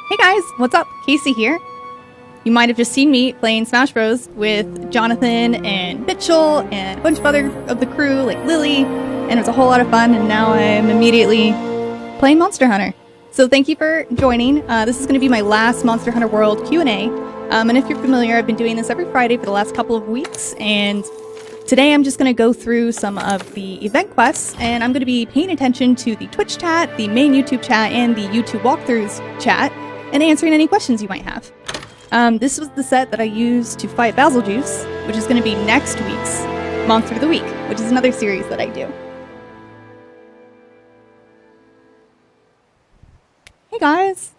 Hey guys, what's up? Casey here. You might have just seen me playing Smash Bros. With Jonathan and Mitchell and a bunch of other of the crew, like Lily, and it was a whole lot of fun, and now I'm immediately playing Monster Hunter. So thank you for joining. This is going to be my last Monster Hunter World Q&A, and if you're familiar, I've been doing this every Friday for the last couple of weeks, and today I'm just going to go through some of the event quests, and I'm going to be paying attention to the Twitch chat, the main YouTube chat, and the YouTube walkthroughs chat, and answering any questions you might have. This was the set that I used to fight Deviljho, which is going to be next week's Monster of the Week, which is another series that I do. Hey guys!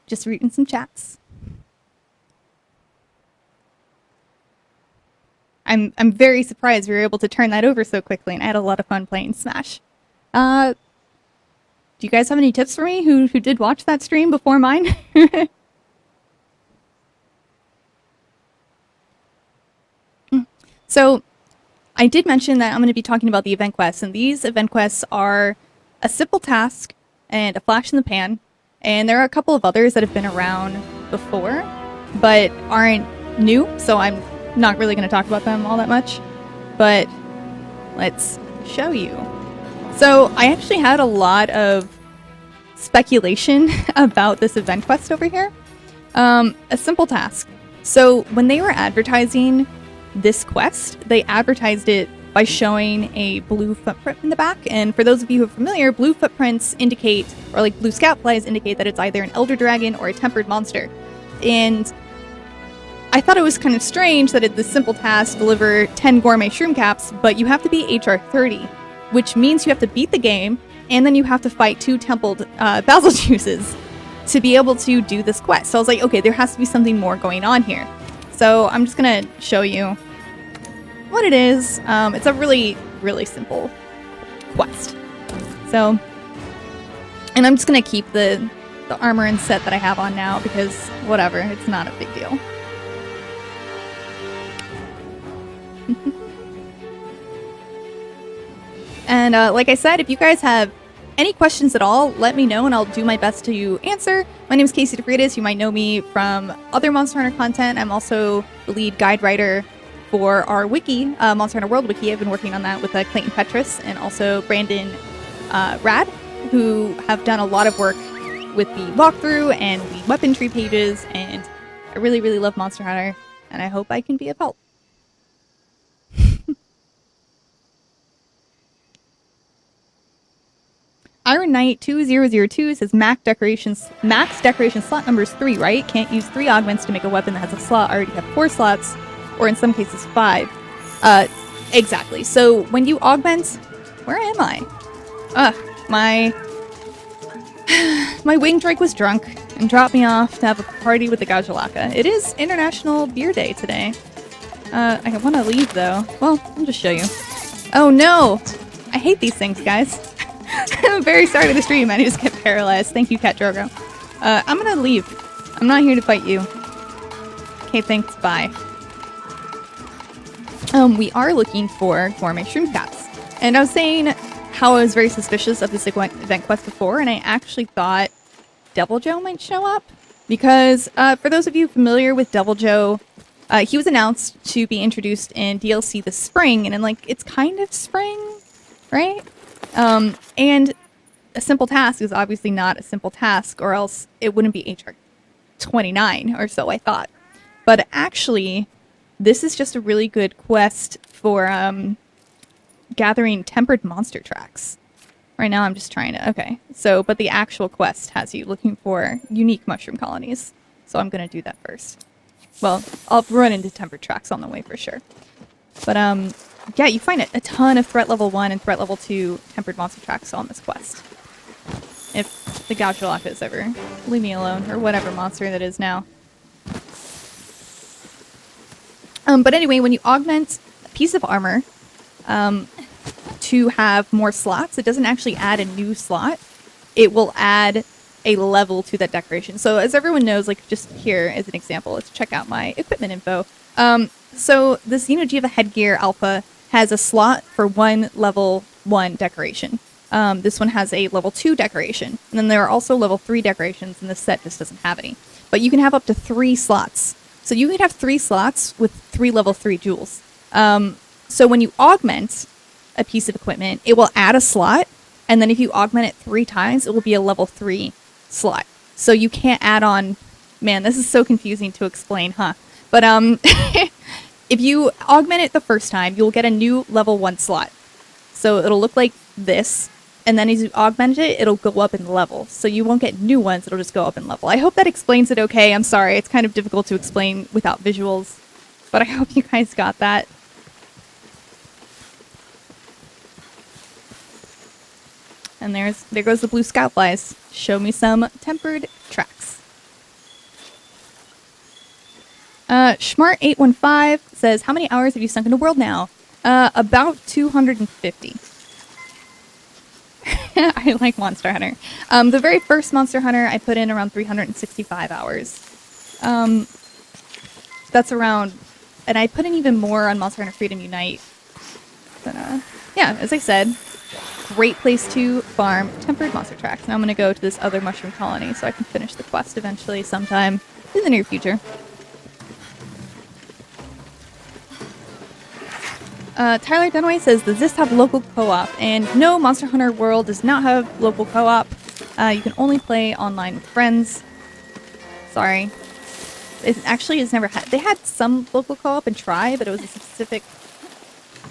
Just reading some chats. I'm very surprised we were able to turn that over so quickly, and I had a lot of fun playing Smash. Do you guys have any tips for me who did watch that stream before mine? So, I did mention that I'm going to be talking about the event quests, and these event quests are a simple task and a flash in the pan, and there are a couple of others that have been around before, but aren't new, so I'm not really going to talk about them all that much, but let's show you. So I actually had a lot of speculation about this event quest over here. A simple task. So when they were advertising this quest, they advertised it by showing a blue footprint in the back. And for those of you who are familiar, blue footprints indicate, or like blue scout flies indicate that it's either an elder dragon or a tempered monster. And I thought it was kind of strange that it's this simple task, deliver 10 gourmet shroom caps, but you have to be HR 30, which means you have to beat the game, and then you have to fight 2 templed basil juices to be able to do this quest. So I was like, okay, there has to be something more going on here. So I'm just gonna show you what it is. It's a really, really simple quest. So, and I'm just gonna keep the armor and set that I have on now because whatever, it's not a big deal. And like I said, if you guys have any questions at all, let me know and I'll do my best to answer. My name is Casey DeFreitas. You might know me from other Monster Hunter content. I'm also the lead guide writer for our wiki, Monster Hunter World Wiki. I've been working on that with Clayton Petrus and also Brandon Rad, who have done a lot of work with the walkthrough and the weapon tree pages. And I really, really love Monster Hunter, and I hope I can be of help. Iron Knight 2002 says max decoration slot number is 3, right? Can't use 3 augments to make a weapon that has a slot. I already have 4 slots, or in some cases 5. Exactly. So when you augment, where am I? My wing drake was drunk and dropped me off to have a party with the Gajalaka. It is International Beer Day today. I want to leave though. Well, I'll just show you. Oh no! I hate these things, guys. I'm very sorry to the stream. I just get paralyzed. Thank you, Cat Drogo. I'm gonna leave. I'm not here to fight you. Okay, thanks. Bye. We are looking for gourmet shroom caps. And I was saying how I was very suspicious of this event quest before, and I actually thought Deviljho might show up. Because, for those of you familiar with Deviljho, he was announced to be introduced in DLC this spring, and like, it's kind of spring, right? And a simple task is obviously not a simple task, or else it wouldn't be HR 29 or so, I thought. But actually, this is just a really good quest for gathering tempered monster tracks. Right now I'm just trying to, okay. So, but the actual quest has you looking for unique mushroom colonies. So I'm going to do that first. Well, I'll run into tempered tracks on the way for sure. But, yeah, you find a ton of threat level 1 and threat level 2 tempered monster tracks on this quest. If the Gajalaka ever leave me alone, or whatever monster that is now. But anyway, when you augment a piece of armor to have more slots, it doesn't actually add a new slot. It will add a level to that decoration. So as everyone knows, like just here as an example, let's check out my equipment info. So the Xeno'jiiva headgear alpha has a slot for 1 level 1 decoration. This one has a level 2 decoration. And then there are also level 3 decorations, and this set just doesn't have any. But you can have up to 3 slots. So you can have 3 slots with 3 level 3 jewels. So when you augment a piece of equipment, it will add a slot, and then if you augment it 3 times, it will be a level 3 slot. So you can't add on... Man, this is so confusing to explain, huh? But if you augment it the first time, you'll get a new level 1 slot. So it'll look like this, and then as you augment it, it'll go up in level. So you won't get new ones, it'll just go up in level. I hope that explains it okay. I'm sorry, it's kind of difficult to explain without visuals, but I hope you guys got that. And there goes the blue scout flies. Show me some tempered tracks. Schmart815 says, how many hours have you sunk into World now? About 250. I like Monster Hunter. The very first Monster Hunter, I put in around 365 hours. That's around... And I put in even more on Monster Hunter Freedom Unite. But, yeah, as I said, great place to farm tempered monster tracks. Now I'm going to go to this other mushroom colony so I can finish the quest eventually sometime in the near future. Tyler Dunaway says, does this have local co-op? And no, Monster Hunter World does not have local co-op. You can only play online with friends. Sorry. It actually has never had... They had some local co-op and try, but it was a specific...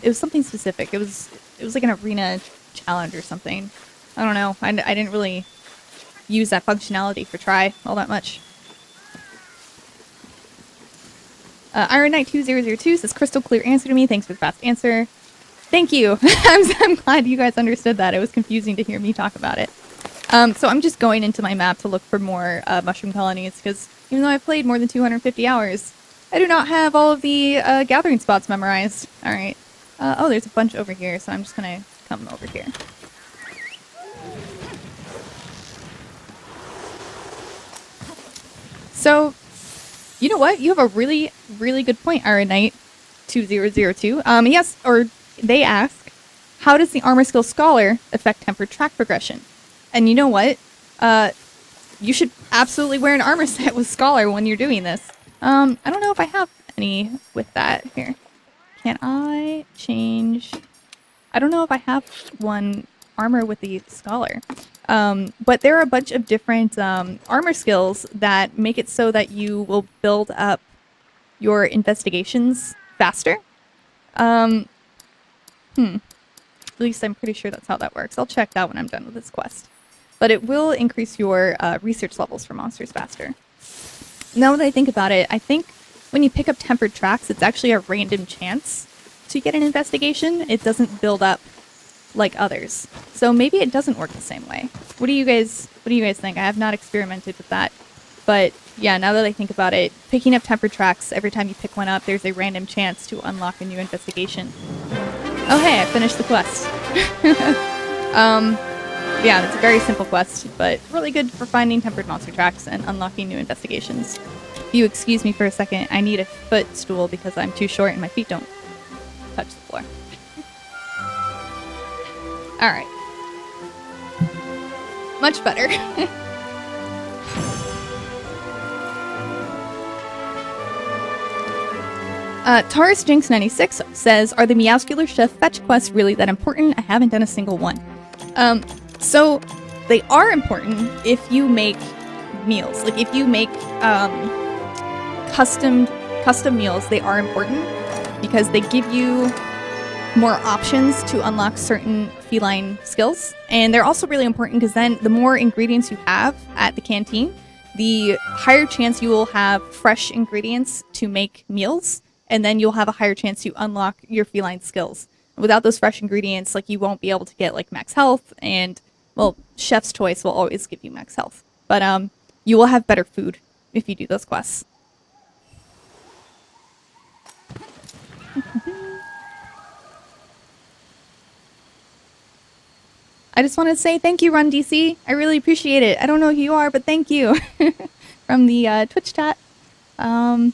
It was something specific. It was like an arena challenge or something. I don't know. I didn't really use that functionality for try all that much. Iron Knight 2002 says, crystal clear answer to me. Thanks for the fast answer. Thank you. I'm glad you guys understood that. It was confusing to hear me talk about it. So I'm just going into my map to look for more mushroom colonies, because even though I've played more than 250 hours, I do not have all of the gathering spots memorized. Alright. Oh, there's a bunch over here, so I'm just going to come over here. So... You know what? You have a really, really good point, Iron Knight 2002. Yes, or they ask, how does the Armor Skill Scholar affect tempered track progression? And you know what? You should absolutely wear an armor set with Scholar when you're doing this. I don't know if I have any with that here. Can I change? I don't know if I have one armor with the Scholar. But there are a bunch of different armor skills that make it so that you will build up your investigations faster. At least I'm pretty sure that's how that works. I'll check that when I'm done with this quest. But it will increase your research levels for monsters faster. Now that I think about it, I think when you pick up tempered tracks, it's actually a random chance to get an investigation. It doesn't build up like others. So maybe it doesn't work the same way. What do you guys think? I have not experimented with that. But yeah, now that I think about it, picking up tempered tracks, every time you pick one up, there's a random chance to unlock a new investigation. Oh hey, I finished the quest. Yeah, it's a very simple quest, but really good for finding tempered monster tracks and unlocking new investigations. If you excuse me for a second, I need a footstool because I'm too short and my feet don't touch the floor. Alright. Much better. Taurus Jinx 96 says, are the Meowscular Chef fetch quests really that important? I haven't done a single one. So they are important if you make meals. Like if you make custom meals, they are important because they give you more options to unlock certain feline skills. And they're also really important because then the more ingredients you have at the canteen, the higher chance you will have fresh ingredients to make meals, and then you'll have a higher chance to unlock your feline skills. Without those fresh ingredients, like you won't be able to get like max health, and well, chef's choice will always give you max health. But you will have better food if you do those quests. I just want to say thank you, Run DC. I really appreciate it. I don't know who you are, but thank you. From the Twitch chat. Oh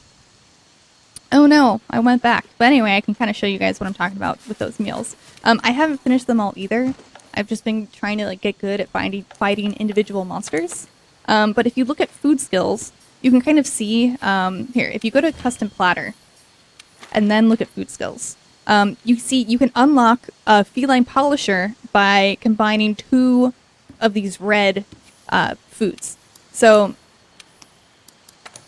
no, I went back. But anyway, I can kind of show you guys what I'm talking about with those meals. I haven't finished them all either. I've just been trying to like get good at fighting individual monsters. But if you look at food skills, you can kind of see, here, if you go to custom platter and then look at food skills, you see you can unlock a feline polisher by combining 2 of these red foods. So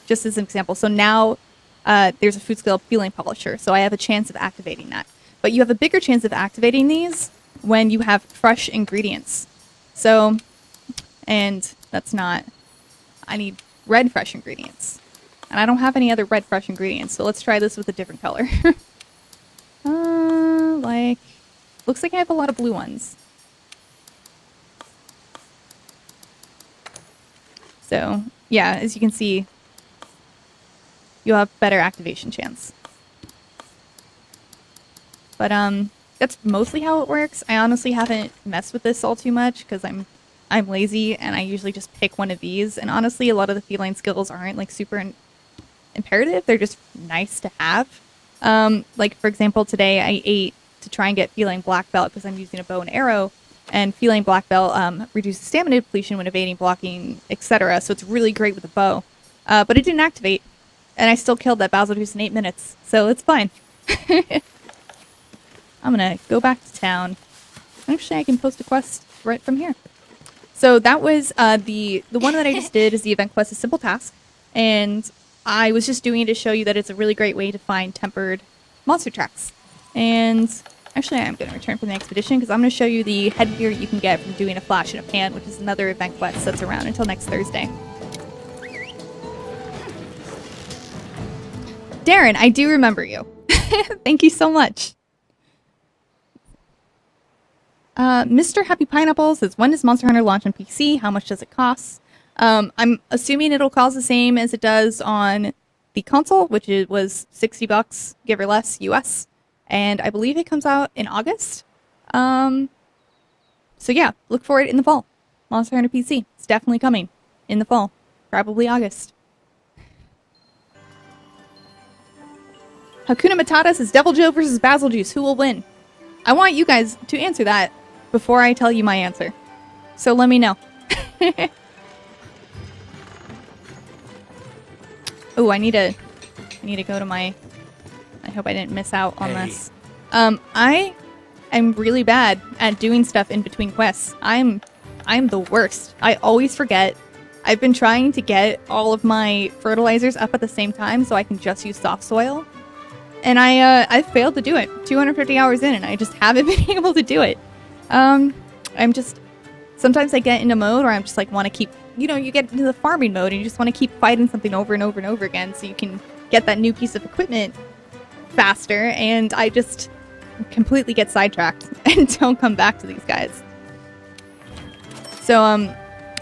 just as an example, so now there's a food skill feline polisher, so I have a chance of activating that. But you have a bigger chance of activating these when you have fresh ingredients. So, and that's not, I need red fresh ingredients. And I don't have any other red fresh ingredients, so let's try this with a different color. Like, looks like I have a lot of blue ones. So, yeah, as you can see, you'll have better activation chance. But, that's mostly how it works. I honestly haven't messed with this all too much because I'm lazy and I usually just pick one of these. And honestly, a lot of the feline skills aren't like super imperative. They're just nice to have. Like for example, today I ate to try and get feline black belt because I'm using a bow and arrow. And feline black belt reduces stamina depletion when evading, blocking, etc. So it's really great with a bow. But it didn't activate. And I still killed that Basiljuice in 8 minutes. So it's fine. I'm gonna go back to town. Actually, I can post a quest right from here. So that was the one that I just did is the event quest, a simple task. And I was just doing it to show you that it's a really great way to find tempered monster tracks. And actually, I'm going to return from the expedition because I'm going to show you the headgear you can get from doing a flash in a pan, which is another event quest that's around until next Thursday. Darren, I do remember you. Thank you so much. Mr. Happy Pineapple says, when does Monster Hunter launch on PC? How much does it cost? I'm assuming it'll cost the same as it does on the console, which was $60, give or less, US. And I believe it comes out in August. So yeah, look for it in the fall. Monster Hunter PC. It's definitely coming in the fall. Probably August. Hakuna Matata says, Deviljho versus Basiljuice. Who will win? I want you guys to answer that before I tell you my answer. So let me know. Oh, I need to go to my... I hope I didn't miss out on this. I am really bad at doing stuff in between quests. I'm the worst. I always forget. I've been trying to get all of my fertilizers up at the same time so I can just use soft soil. And I failed to do it 250 hours in, and I just haven't been able to do it. I'm just... Sometimes I get into mode where I'm just like want to keep... You know, you get into the farming mode and you just want to keep fighting something over and over and over again so you can get that new piece of equipment faster, and I just completely get sidetracked and don't come back to these guys. So,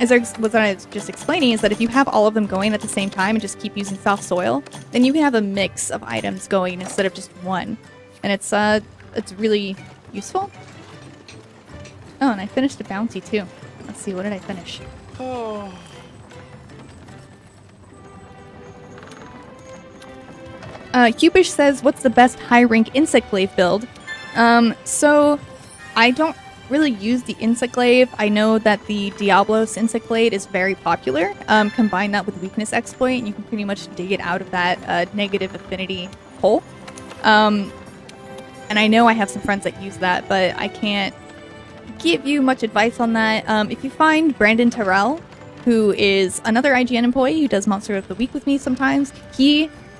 as I was just explaining, is that if you have all of them going at the same time and just keep using soft soil, then you can have a mix of items going instead of just one. And it's really useful. Oh, and I finished a bounty too. Let's see, what did I finish? Oh. Cupish says, what's the best high-rank insect glaive build? So I don't really use the insect glaive. I know that the Diablos insect blade is very popular. Combine that with weakness exploit, and you can pretty much dig it out of that negative affinity hole. And I know I have some friends that use that, but I can't give you much advice on that. If you find Brandon Terrell, who is another IGN employee who does Monster of the Week with me sometimes,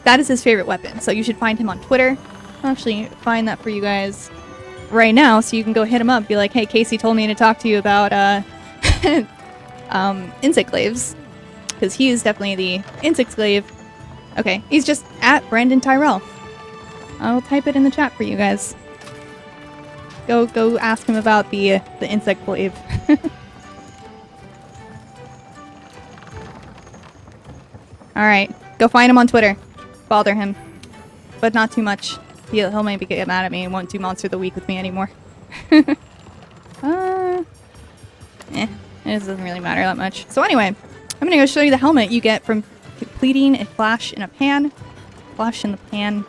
that is his favorite weapon, so you should find him on Twitter. I'll actually find that for you guys right now, so you can go hit him up, be like, hey, Casey told me to talk to you about insect glaives, because he is definitely the insect glaive. Okay, he's just at Brandon Tyrell. I'll type it in the chat for you guys. Go ask him about the insect glaive. Alright, go find him on Twitter. Bother him. But not too much. He'll maybe get mad at me and won't do Monster of the Week with me anymore. It doesn't really matter that much. So anyway, I'm gonna go show you the helmet you get from completing a flash in a pan. Flash in the pan.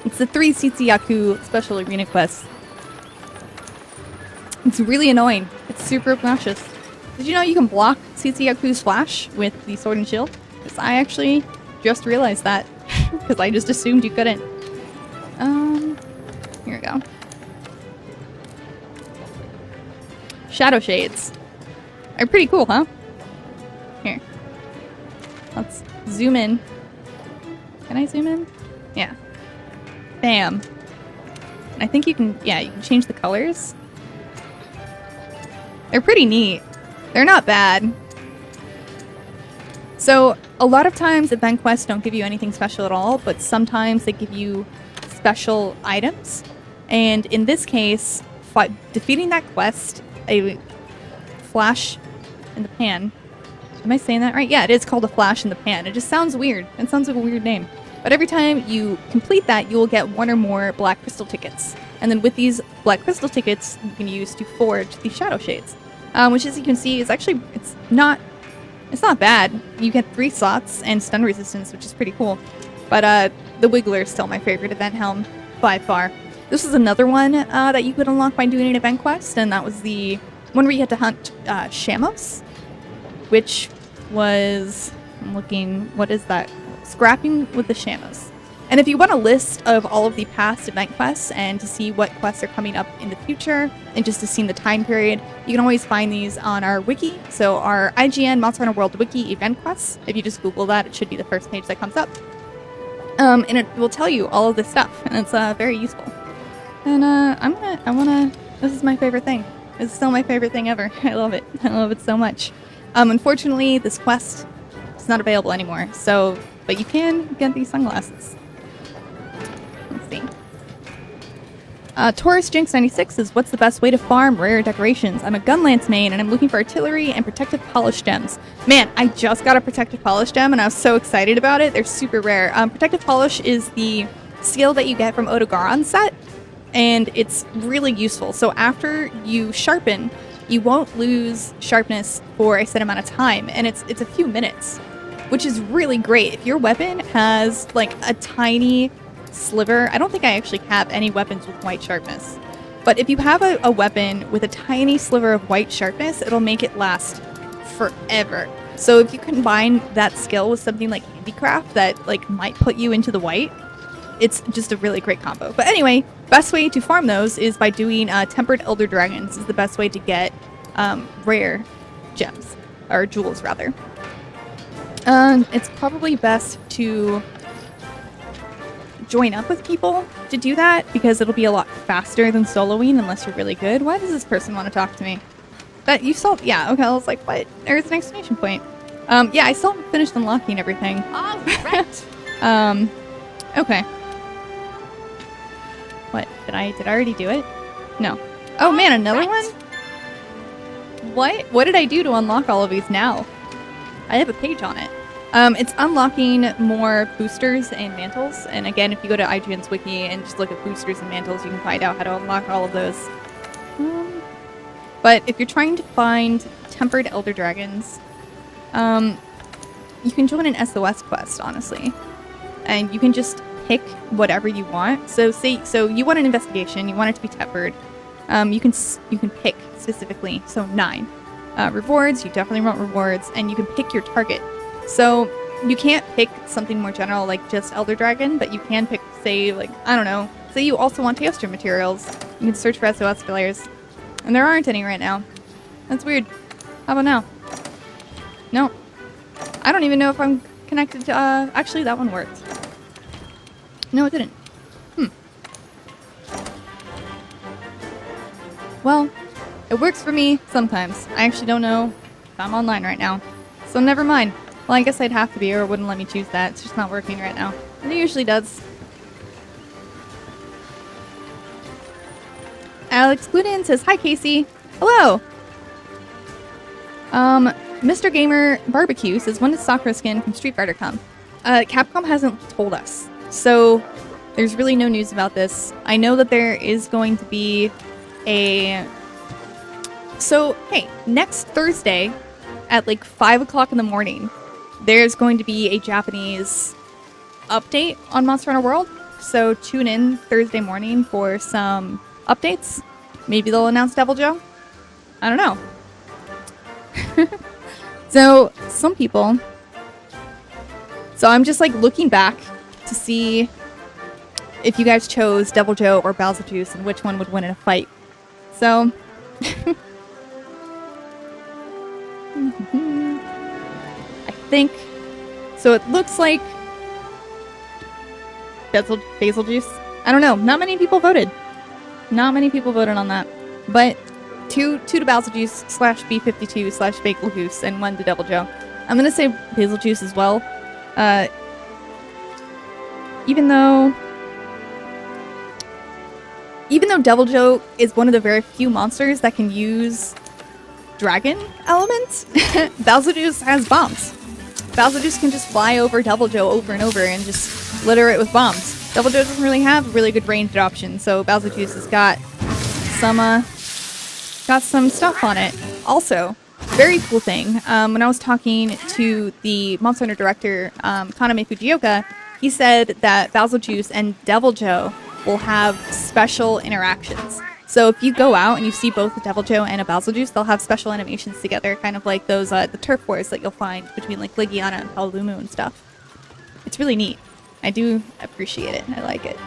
It's the 3 Sitsuyaku special arena quests. It's really annoying. It's super obnoxious. Did you know you can block Tsutsuyaku's flash with the sword and shield? Because I actually just realized that. Because I just assumed you couldn't. Here we go. Shadow shades. Are pretty cool, huh? Here. Let's zoom in. Can I zoom in? Yeah. Bam. And I think you can, yeah, you can change the colors. They're pretty neat. They're not bad. So, a lot of times event quests don't give you anything special at all, but sometimes they give you special items. And in this case, defeating that quest, a flash in the pan. Am I saying that right? Yeah, it is called a flash in the pan. It just sounds weird. It sounds like a weird name. But every time you complete that, you will get one or more black crystal tickets. And then with these black crystal tickets, you can use to forge these shadow shades. Which, as you can see, is actually, it's not bad. You get 3 slots and stun resistance, which is pretty cool. But the Wiggler is still my favorite event helm by far. This is another one that you could unlock by doing an event quest, and that was the one where you had to hunt Shamos, which was, I'm looking, what is that? Scrapping with the Shamos. And if you want a list of all of the past event quests and to see what quests are coming up in the future and just to see the time period, you can always find these on our wiki. So our IGN Monster Hunter World Wiki event quests, if you just Google that, it should be the first page that comes up. And it will tell you all of this stuff, and it's very useful. And this is my favorite thing. It's still my favorite thing ever. I love it. I love it so much. Unfortunately, this quest is not available anymore, so, but you can get these sunglasses. Let's see. Taurus Jinx 96 says, what's the best way to farm rare decorations? I'm a Gunlance main and I'm looking for artillery and protective polish gems. Man, I just got a protective polish gem and I was so excited about it. They're super rare. Protective polish is the skill that you get from Odogaron's set, and it's really useful. So after you sharpen, you won't lose sharpness for a set amount of time, and it's a few minutes, which is really great. If your weapon has like a tiny sliver, I don't think I actually have any weapons with white sharpness, but if you have a weapon with a tiny sliver of white sharpness, it'll make it last forever. So if you combine that skill with something like handicraft that like might put you into the white, it's just a really great combo. But anyway, best way to farm those is by doing Tempered Elder Dragons is the best way to get rare gems, or jewels rather. It's probably best to join up with people to do that, because it'll be a lot faster than soloing unless you're really good. Why does this person want to talk to me? That you saw? Yeah, okay, I was like, what? There's an exclamation point. Yeah, I still haven't finished unlocking everything. All right. Okay. What? Did I already do it? No. Oh man, another one? What did I do to unlock all of these now? I have a page on it. It's unlocking more boosters and mantles. And again, if you go to IGN's wiki and just look at boosters and mantles, you can find out how to unlock all of those. But if you're trying to find Tempered Elder Dragons, you can join an SOS quest, honestly. And you can just pick whatever you want. So you want an investigation, you want it to be tempered. You can pick specifically, so 9. Rewards, you definitely want rewards, and you can pick your target. So you can't pick something more general like just Elder Dragon, but you can pick, say, like, I don't know, say you also want Teostra materials. You can search for SOS failures. And there aren't any right now. That's weird. How about now? No. I don't even know if I'm connected to, actually that one worked. No, it didn't. Well, it works for me sometimes. I actually don't know if I'm online right now. So never mind. Well, I guess I'd have to be, or it wouldn't let me choose that. It's just not working right now. And it usually does. Alex Gluten says, hi Casey. Hello. Mr. Gamer Barbecue says, when does Sakura skin from Street Fighter come? Capcom hasn't told us. So there's really no news about this. I know that there is going to be So, hey, next Thursday at like 5 o'clock in the morning, there's going to be a Japanese update on Monster Hunter World. So tune in Thursday morning for some updates. Maybe they'll announce Deviljho. I don't know. So, some people... So I'm just, like, looking back to see if you guys chose Deviljho or Betelgeuse and which one would win in a fight. So... I think... So it looks like... Betelgeuse? I don't know. Not many people voted. Not many people voted on that. But... Two to Betelgeuse / B52 / Betelgeuse and 1 to Deviljho. I'm gonna say Betelgeuse as well. Even though Deviljho is one of the very few monsters that can use dragon elements, Betelgeuse has bombs. Betelgeuse can just fly over Deviljho over and over and just litter it with bombs. Deviljho doesn't really have a really good ranged option, so Betelgeuse has got some stuff on it. Also, very cool thing, when I was talking to the Monster Hunter director, Kaname Fujioka, he said that Betelgeuse and Deviljho will have special interactions. So if you go out and you see both a Deviljho and a Betelgeuse, they'll have special animations together, kind of like those the turf wars that you'll find between like Ligiana and Paolumu and stuff. It's really neat. I do appreciate it. I like it.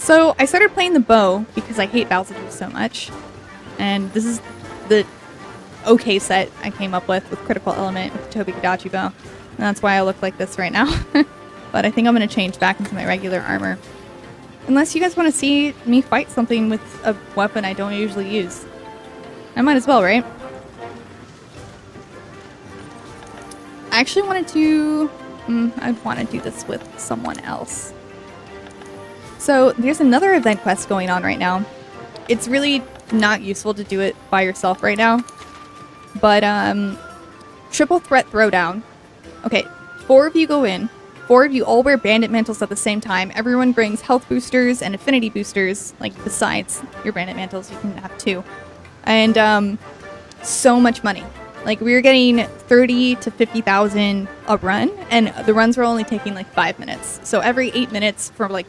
So I started playing the bow because I hate Betelgeuse so much, and this is the okay set I came up with Critical Element with the Tobi-Kadachi bow, and that's why I look like this right now. But I think I'm going to change back into my regular armor. Unless you guys want to see me fight something with a weapon I don't usually use. I might as well, right? I actually wanted to... I want to do this with someone else. So, there's another event quest going on right now. It's really not useful to do it by yourself right now. But, Triple Threat Throwdown. Okay, 4 of you go in. 4 of you all wear bandit mantles at the same time. Everyone brings health boosters and affinity boosters, like, besides your bandit mantles, you can have 2. And, so much money. Like, we were getting 30 to 50,000 a run, and the runs were only taking, like, 5 minutes. So every 8 minutes for, like,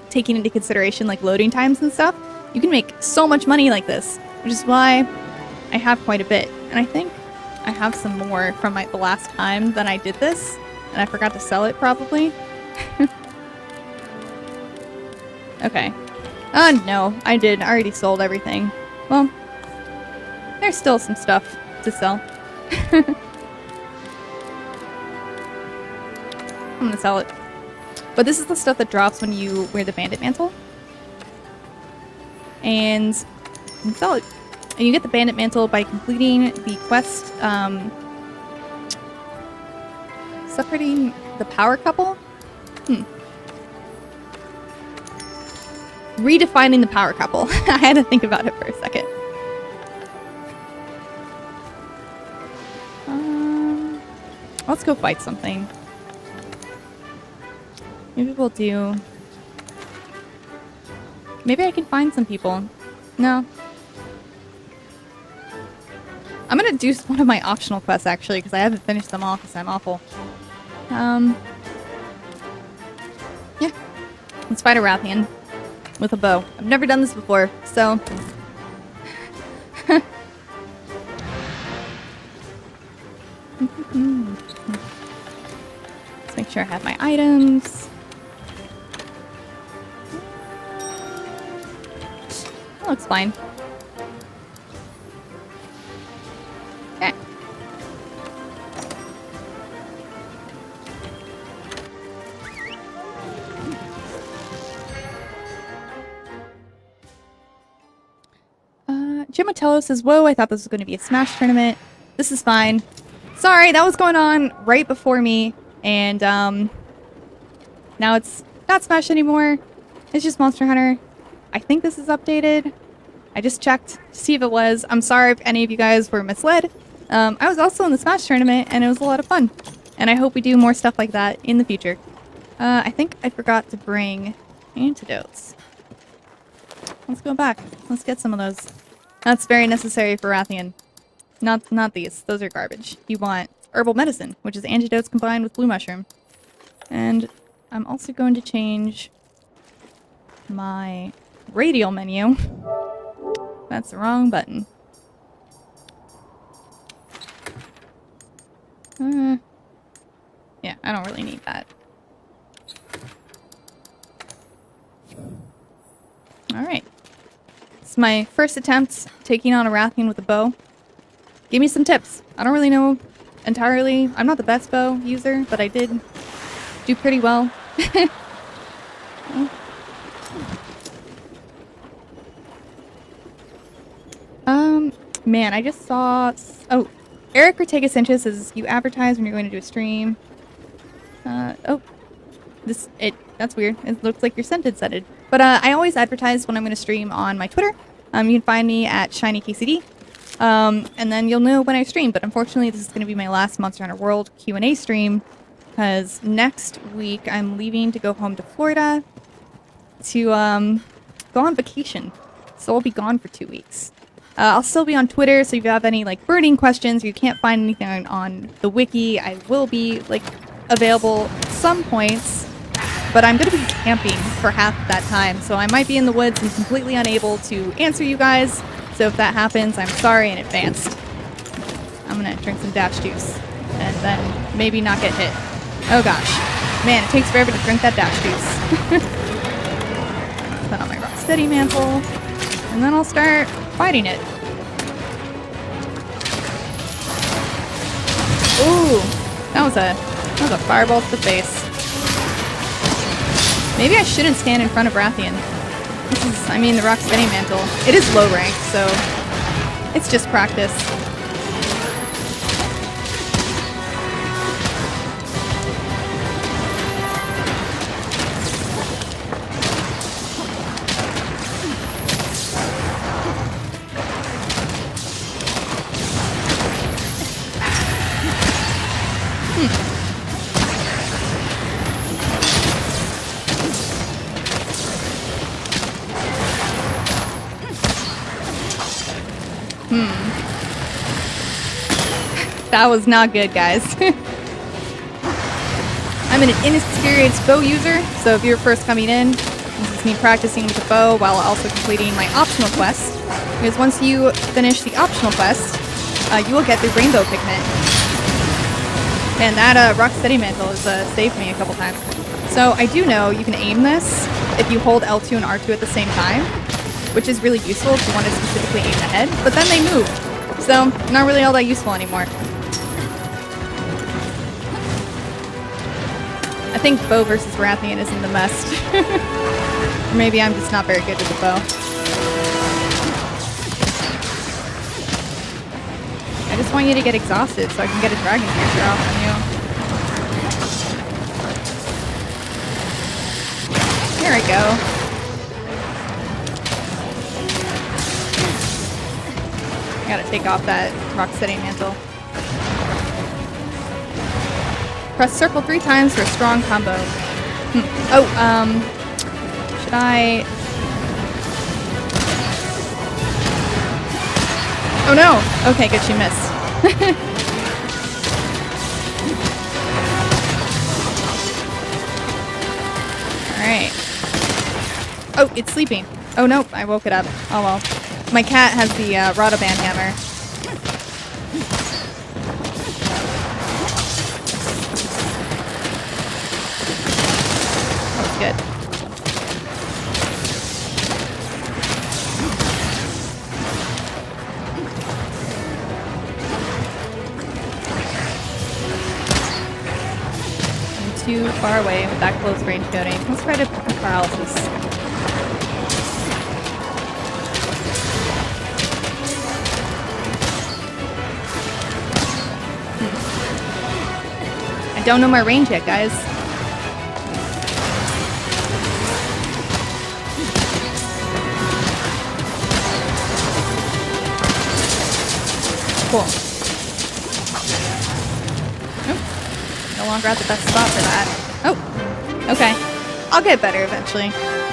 taking into consideration, like, loading times and stuff, you can make so much money like this, which is why I have quite a bit. And I think I have some more from the last time that I did this, and I forgot to sell it, probably. Okay. Oh, no, I did. I already sold everything. Well, there's still some stuff to sell. I'm gonna sell it. But this is the stuff that drops when you wear the bandit mantle. And you can sell it. And you get the bandit mantle by completing the quest, separating the power couple? Redefining the power couple. I had to think about it for a second. Let's go fight something. Maybe we'll do... Maybe I can find some people. No. I'm gonna do one of my optional quests, actually, because I haven't finished them all because I'm awful. Yeah. Let's fight a Rathian with a bow. I've never done this before, so... Let's make sure I have my items. That looks fine. Okay. Jim Otello says, whoa, I thought this was going to be a Smash tournament. This is fine. Sorry, that was going on right before me, and now it's not Smash anymore. It's just Monster Hunter. I think this is updated. I just checked to see if it was. I'm sorry if any of you guys were misled. I was also in the Smash tournament, and it was a lot of fun. And I hope we do more stuff like that in the future. I think I forgot to bring antidotes. Let's go back. Let's get some of those. That's very necessary for Rathian. Not these. Those are garbage. You want herbal medicine, which is antidotes combined with blue mushroom. And I'm also going to change my radial menu. That's the wrong button. Yeah, I don't really need that. Alright. It's my first attempt taking on a Rathian with a bow. Give me some tips. I don't really know entirely. I'm not the best bow user, but I did do pretty well. Man, I just saw... Oh, Eric Ortega Sanchez says you advertise when you're going to do a stream. Oh. That's weird. It looks like you're scented. But I always advertise when I'm going to stream on my Twitter. You can find me at ShinyKCD. And then you'll know when I stream. But unfortunately, this is going to be my last Monster Hunter World Q&A stream. Because next week, I'm leaving to go home to Florida to go on vacation. So I'll be gone for 2 weeks. I'll still be on Twitter, so if you have any like burning questions or you can't find anything on the wiki, I will be like available some points. But I'm going to be camping for half that time, so I might be in the woods and completely unable to answer you guys. So if that happens, I'm sorry in advance. I'm going to drink some dash juice and then maybe not get hit. Oh gosh. Man, it takes forever to drink that dash juice. Put on my rock steady mantle, and then I'll start fighting it. Ooh, that was a fireball to the face. Maybe I shouldn't stand in front of Rathian. This is, I mean, the rock steady mantle. It is low rank, so it's just practice. That was not good, guys. I'm an inexperienced bow user, so if you're first coming in, this is me practicing with the bow while also completing my optional quest. Because once you finish the optional quest, you will get the rainbow pigment. Man, that rock steady mantle has saved me a couple times. So I do know you can aim this if you hold L2 and R2 at the same time, which is really useful if you want to specifically aim the head, but then they move. So, not really all that useful anymore. I think bow versus Rathian isn't the best. Or maybe I'm just not very good with the bow. I just want you to get exhausted so I can get a dragon piercer off on you. Here I go. I gotta take off that rock steady mantle. Press circle 3 times for a strong combo. Oh, should I... Oh no! Okay, good, she missed. Alright. Oh, it's sleeping. Oh no, I woke it up. Oh well. My cat has the Rotoban hammer. That's good. I'm too far away with that close range coding. Let's try to paralysis. Don't know my range yet, guys. Cool. Nope. No longer at the best spot for that. Oh, okay. I'll get better eventually.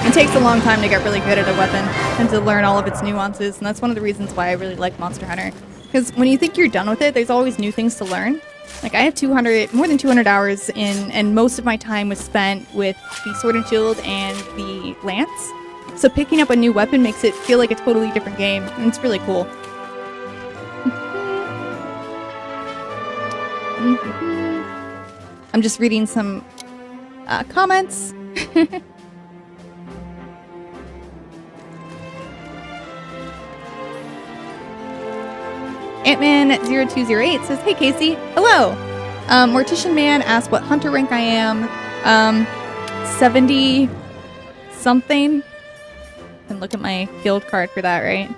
It takes a long time to get really good at a weapon and to learn all of its nuances, and that's one of the reasons why I really like Monster Hunter. Because when you think you're done with it, there's always new things to learn. Like, I have more than 200 hours in, and most of my time was spent with the Sword and Shield and the Lance. So picking up a new weapon makes it feel like a totally different game, and it's really cool. I'm just reading some comments. Antman0208 says, "Hey Casey, hello. Mortician Man asked what hunter rank I am. 70 something. Can look at my guild card for that, right?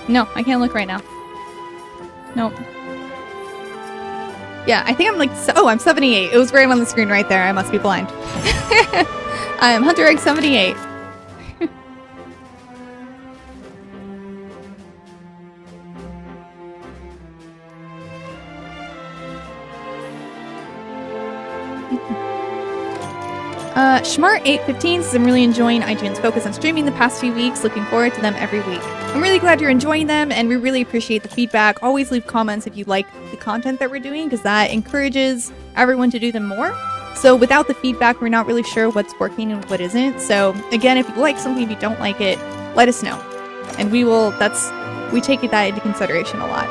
No, I can't look right now. Nope. Yeah, I think I'm like, oh, I'm 78. It was right on the screen right there. I must be blind. I am hunter rank 78. Schmart815 says, "I'm really enjoying iTunes Focus on streaming the past few weeks. Looking forward to them every week. I'm really glad you're enjoying them, and we really appreciate the feedback. Always leave comments if you like the content that we're doing, because that encourages everyone to do them more. So without the feedback, we're not really sure what's working and what isn't. So again, if you like something, if you don't like it, let us know. And we take that into consideration a lot."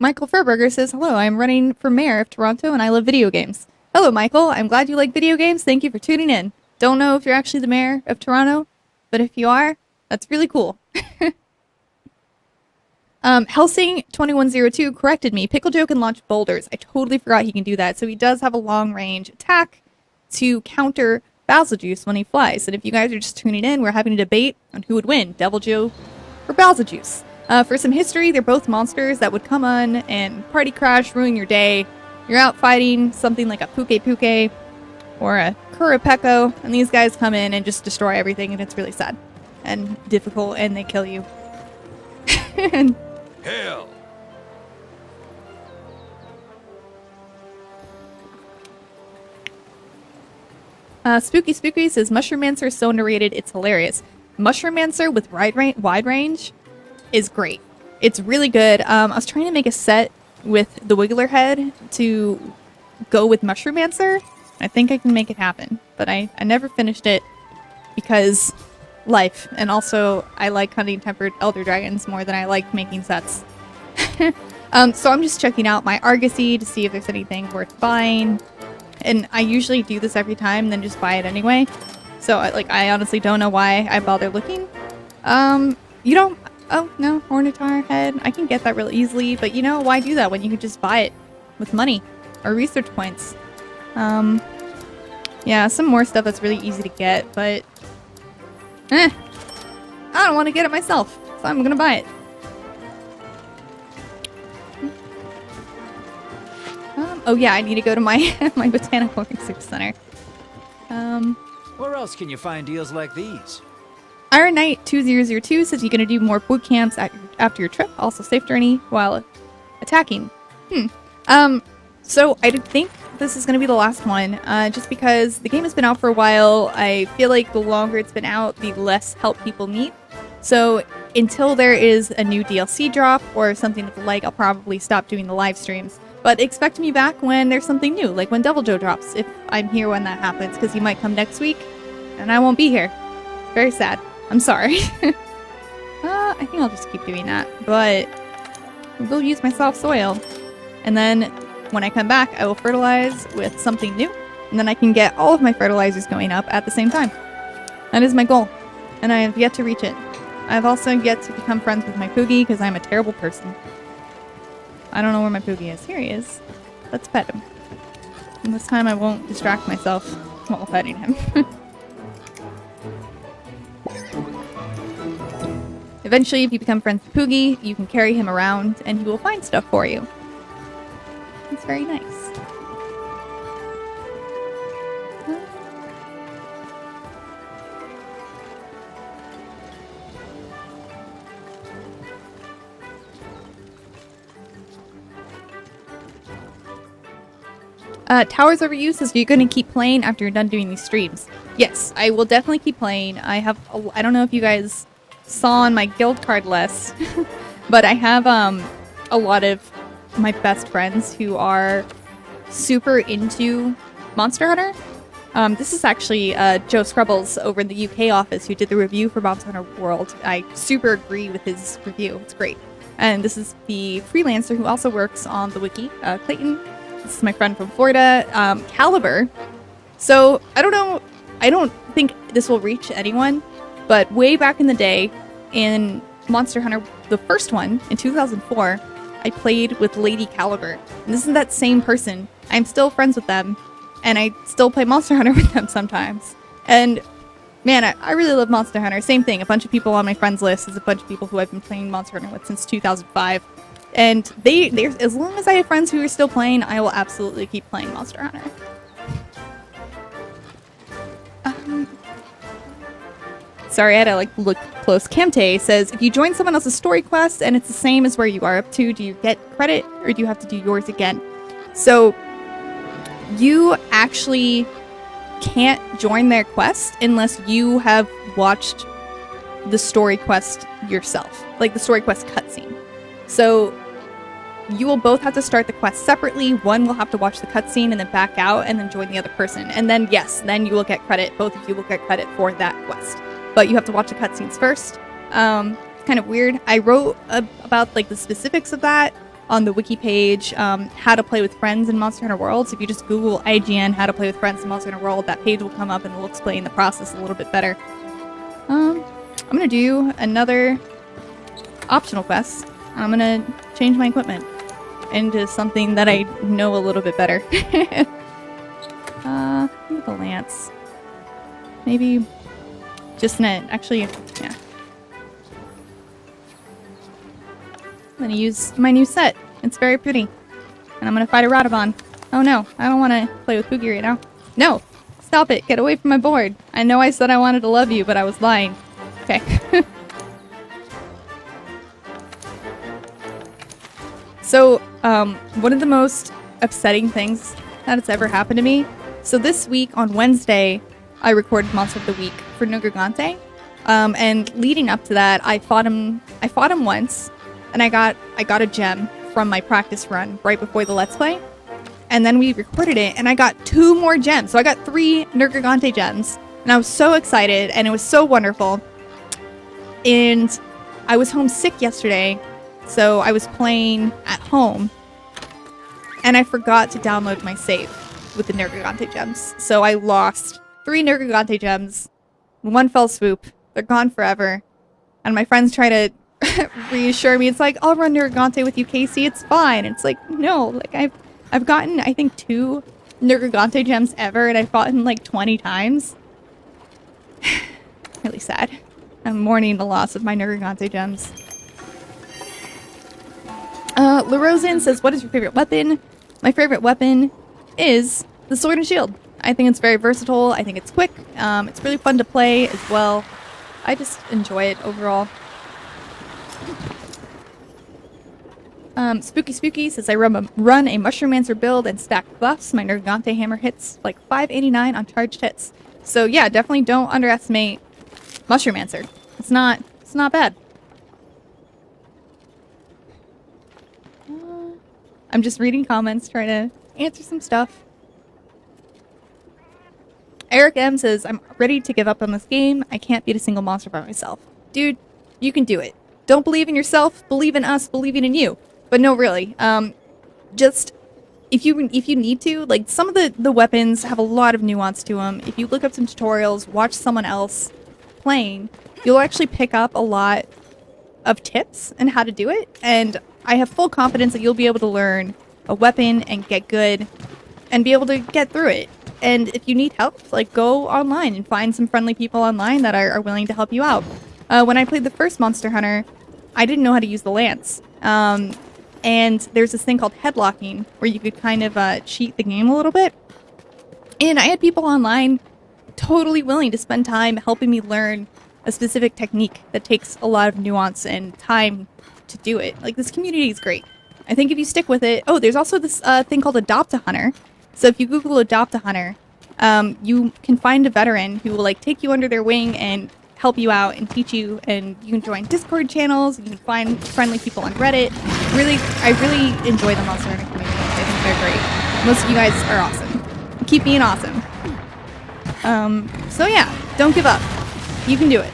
Michael Furberger says, "Hello, I'm running for mayor of Toronto and I love video games." Hello, Michael. I'm glad you like video games. Thank you for tuning in. Don't know if you're actually the mayor of Toronto, but if you are, that's really cool. Helsing2102 corrected me. Picklejoe can launch boulders. I totally forgot he can do that. So he does have a long-range attack to counter Basiljuice when he flies. And if you guys are just tuning in, we're having a debate on who would win, Deviljho or Basiljuice. For some history, they're both monsters that would come on and party crash, ruin your day. You're out fighting something like a Puke or a Kurapeko, and these guys come in and just destroy everything, and it's really sad and difficult, and they kill you. Hell! Spooky says, "Mushroom-mancer is so underrated, it's hilarious." Mushroom-mancer with wide range is great. It's really good. I was trying to make a set with the Wiggler head to go with Mushroom-mancer. I think I can make it happen, but I never finished it because life, and also I like hunting tempered elder dragons more than I like making sets. So I'm just checking out my Argosy to see if there's anything worth buying, and I usually do this every time and then just buy it anyway. So I honestly don't know why I bother looking. You don't. Oh, no, Hornitar head. I can get that real easily, but you know, why do that when you could just buy it with money or research points? Yeah, some more stuff that's really easy to get, but I don't want to get it myself, so I'm gonna buy it. Oh yeah, I need to go to my my botanical research center. Where else can you find deals like these? Iron Knight 2002 says you're going to do more boot camps after your trip. Also, safe journey while attacking. So I think this is going to be the last one, just because the game has been out for a while. I feel like the longer it's been out, the less help people need. So until there is a new DLC drop or something of the like, I'll probably stop doing the live streams. But expect me back when there's something new, like when Deviljho drops, if I'm here when that happens, because he might come next week, and I won't be here. Very sad. I'm sorry. I think I'll just keep doing that, but I will use my soft soil. And then when I come back, I will fertilize with something new, and then I can get all of my fertilizers going up at the same time. That is my goal, and I have yet to reach it. I've also yet to become friends with my Poogie, because I'm a terrible person. I don't know where my Poogie is. Here he is. Let's pet him. And this time I won't distract myself while petting him. Eventually, if you become friends with Poogie, you can carry him around, and he will find stuff for you. It's very nice. Towers Overuse says, "You're going to keep playing after you're done doing these streams." Yes, I will definitely keep playing. I don't know if you guys saw on my guild card list, but I have a lot of my best friends who are super into Monster Hunter. This is actually Joe Scrubbles over in the UK office who did the review for Monster Hunter World. I super agree with his review. It's great. And this is the freelancer who also works on the wiki, Clayton. This is my friend from Florida, Caliber. So, I don't know, I don't think this will reach anyone, but way back in the day, in Monster Hunter, the first one, in 2004, I played with Lady Caliber. And this is that same person. I'm still friends with them, and I still play Monster Hunter with them sometimes. And man, I really love Monster Hunter. Same thing, a bunch of people on my friends list is a bunch of people who I've been playing Monster Hunter with since 2005. And they're as long as I have friends who are still playing, I will absolutely keep playing Monster Hunter. Sorry, I had to look close. Camte says, if you join someone else's story quest and it's the same as where you are up to, do you get credit or do you have to do yours again? So you actually can't join their quest unless you have watched the story quest yourself, like the story quest cutscene. So you will both have to start the quest separately. One will have to watch the cutscene and then back out and then join the other person. And then, yes, then you will get credit. Both of you will get credit for that quest. But you have to watch the cutscenes first. It's kind of weird. I wrote about the specifics of that on the wiki page, how to play with friends in Monster Hunter World. So if you just Google IGN, how to play with friends in Monster Hunter World, that page will come up and it will explain the process a little bit better. I'm going to do another optional quest. I'm going to change my equipment into something that I know a little bit better. With the lance. Maybe just net. Actually, yeah. I'm going to use my new set. It's very pretty. And I'm going to fight a Radabon. Oh no, I don't want to play with Poogie right now. No! Stop it! Get away from my board! I know I said I wanted to love you, but I was lying. Okay. So, one of the most upsetting things that has ever happened to me. So this week, on Wednesday, I recorded Monster of the Week for Nergigante. And leading up to that, I fought him once, and I got a gem from my practice run right before the Let's Play. And then we recorded it, and I got 2 more gems. So I got 3 Nergigante gems, and I was so excited, and it was so wonderful. And I was homesick yesterday, so I was playing at home, and I forgot to download my save with the Nergigante gems. So I lost 3 Nergigante gems in one fell swoop. They're gone forever. And my friends try to reassure me. It's like, I'll run Nergigante with you, Casey. It's fine. It's like, no. I've gotten, I think, 2 Nergigante gems ever, and I've fought him 20 times. Really sad. I'm mourning the loss of my Nergigante gems. LaRosin says, what is your favorite weapon? My favorite weapon is the Sword and Shield. I think it's very versatile. I think it's quick. It's really fun to play as well. I just enjoy it overall. Spooky Spooky says, I run a Mushroommancer build and stack buffs. My Nergigante hammer hits 589 on charged hits. So yeah, definitely don't underestimate Mushroommancer. It's not bad. I'm just reading comments, trying to answer some stuff. Eric M says, I'm ready to give up on this game. I can't beat a single monster by myself. Dude, you can do it. Don't believe in yourself, believe in us, believing in you. But no, really. Just, if you need to, some of the weapons have a lot of nuance to them. If you look up some tutorials, watch someone else playing, you'll actually pick up a lot of tips and how to do it. And I have full confidence that you'll be able to learn a weapon and get good and be able to get through it. And if you need help, go online and find some friendly people online that are willing to help you out. When I played the first Monster Hunter, I didn't know how to use the lance. And there's this thing called headlocking where you could kind of cheat the game a little bit. And I had people online totally willing to spend time helping me learn a specific technique that takes a lot of nuance and time to do it. This community is great. I think if you stick with it... Oh, there's also this thing called Adopt a Hunter. So if you Google Adopt a Hunter, you can find a veteran who will take you under their wing and help you out and teach you, and you can join Discord channels, you can find friendly people on Reddit. I really enjoy the Monster Hunter community. I think they're great. Most of you guys are awesome. Keep being awesome. So yeah, don't give up. You can do it.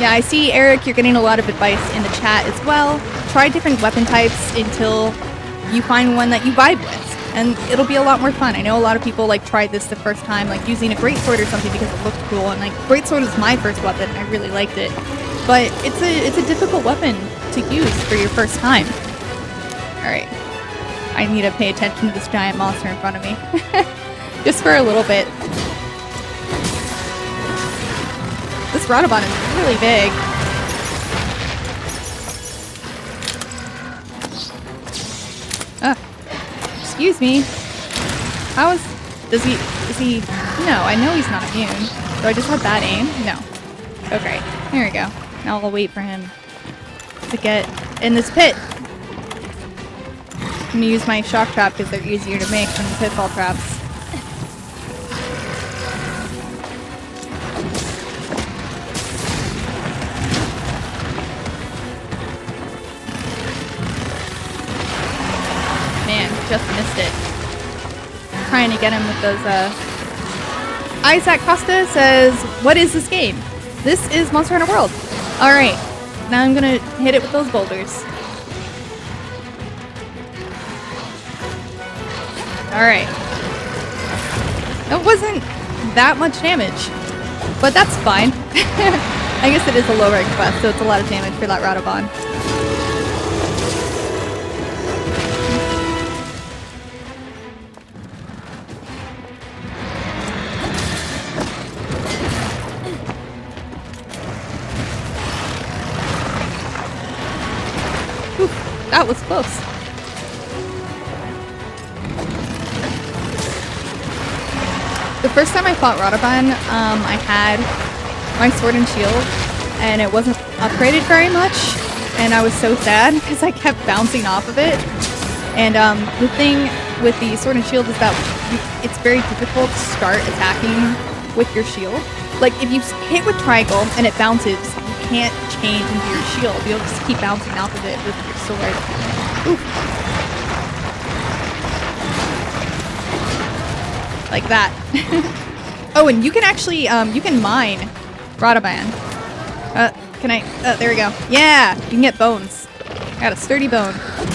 Yeah, I see, Eric, you're getting a lot of advice in the chat as well. Try different weapon types until you find one that you vibe with, and it'll be a lot more fun. I know a lot of people like tried this the first time, like using a greatsword or something because it looked cool, and like greatsword was my first weapon and I really liked it. But it's a difficult weapon to use for your first time. Alright. I need to pay attention to this giant monster in front of me. Just for a little bit. This Radobot is really big. Excuse me. Is he, no, I know he's not immune. Do I just have bad aim? No. Okay, here we go. Now I'll wait for him to get in this pit. I'm gonna use my shock trap because they're easier to make than the pitfall traps. Man, just missed it. Trying to get him with those, Isaac Costa says, what is this game? This is Monster Hunter World. Alright, now I'm gonna hit it with those boulders. Alright. That wasn't that much damage, but that's fine. I guess it is a low rank quest, so it's a lot of damage for that Radobot. Oof, that was close. The first time I fought Radobot, I had my sword and shield, and it wasn't upgraded very much, and I was so sad because I kept bouncing off of it. And the thing with the sword and shield is that it's very difficult to start attacking with your shield. Like, if you hit with triangle and it bounces, you can't change into your shield. You'll just keep bouncing off of it with your sword. Oof. Like that. Oh, and you can actually, you can mine Radobot. There we go. Yeah, you can get bones. I got a sturdy bone.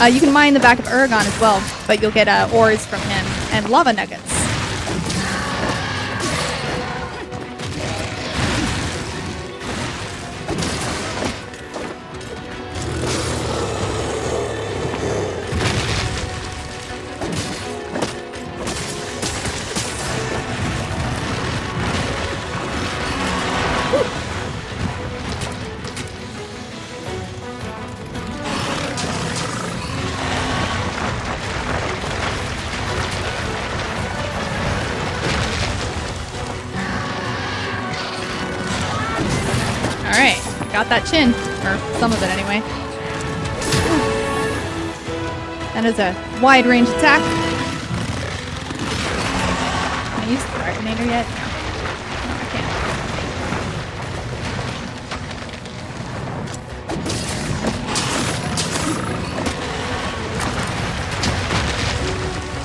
You can mine the back of Aragon as well, but you'll get ores from him and lava nuggets. Alright, got that chin. Or some of it anyway. That is a wide range attack. Can I use the Dragonator yet? No, I can't.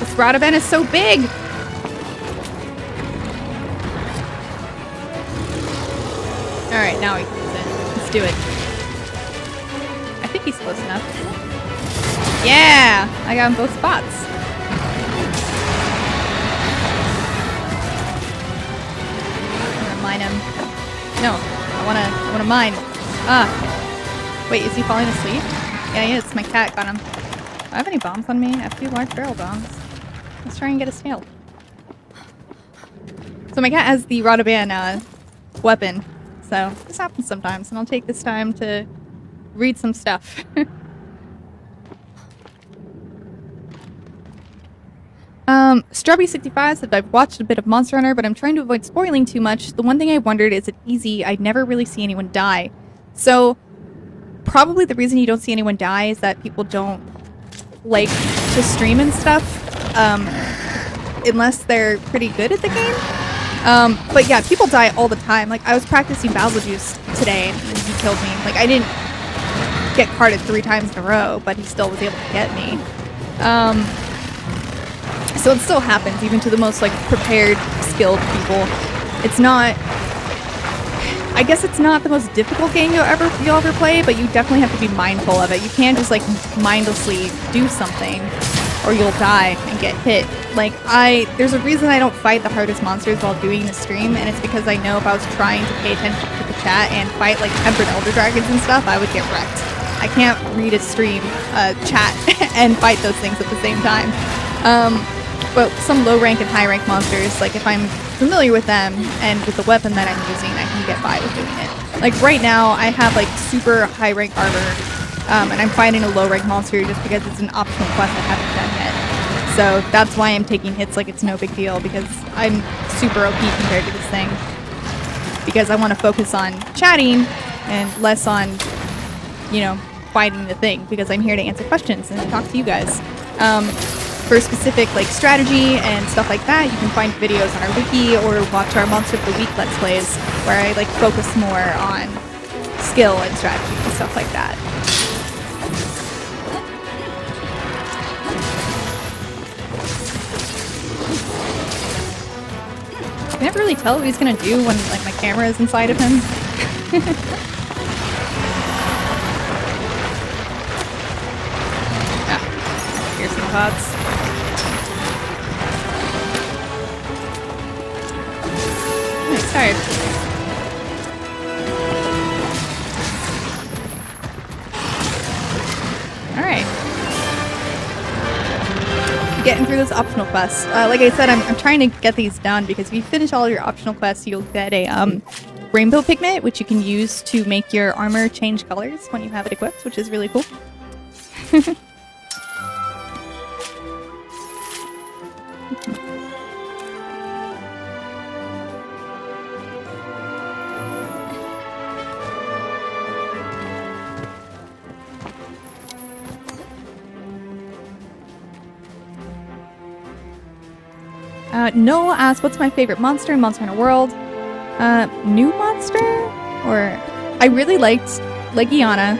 This Radobot is so big! Alright, now we can use it. Let's do it. I think he's close enough. Yeah! I got him both spots. I'm gonna mine him. No, I wanna mine. Ah. Wait, is he falling asleep? Yeah, he is. My cat got him. Do I have any bombs on me? I have 2 large barrel bombs. Let's try and get his tail. So my cat has the Radobot weapon. So this happens sometimes, and I'll take this time to read some stuff. Strawberry65 said, I've watched a bit of Monster Hunter, but I'm trying to avoid spoiling too much. The one thing I wondered, is it easy? I'd never really see anyone die. So probably the reason you don't see anyone die is that people don't like to stream and stuff. unless they're pretty good at the game. But yeah, people die all the time. Like, I was practicing Juice today, and he killed me. Like, I didn't get carded 3 times in a row, but he still was able to get me. So it still happens, even to the most, like, prepared, skilled people. It's not... I guess it's not the most difficult game you'll ever play, but you definitely have to be mindful of it. You can't just, like, mindlessly do something, or you'll die and get hit. Like, there's a reason I don't fight the hardest monsters while doing the stream, and it's because I know if I was trying to pay attention to the chat and fight, like, tempered elder dragons and stuff, I would get wrecked. I can't read a stream, chat, and fight those things at the same time. But some low rank and high rank monsters, like, if I'm familiar with them and with the weapon that I'm using, I can get by with doing it. Like, right now, I have, like, super high rank armor, and I'm fighting a low rank monster just because it's an optional quest I haven't done yet. So that's why I'm taking hits like it's no big deal, because I'm super OP compared to this thing. Because I want to focus on chatting and less on, you know, fighting the thing, because I'm here to answer questions and talk to you guys. For specific, like, strategy and stuff like that, you can find videos on our wiki or watch our Monster of the Week Let's Plays, where I, like, focus more on skill and strategy and stuff like that. I can never really tell what he's gonna do when, like, my camera is inside of him. Piercing pods. Nice, tired. Alright. Getting through this optional quest. Like I said, I'm trying to get these done, because if you finish all your optional quests, you'll get a rainbow pigment, which you can use to make your armor change colors when you have it equipped, which is really cool. Noel asks, what's my favorite monster in Monster Hunter World? New monster? Or... I really liked Legiana.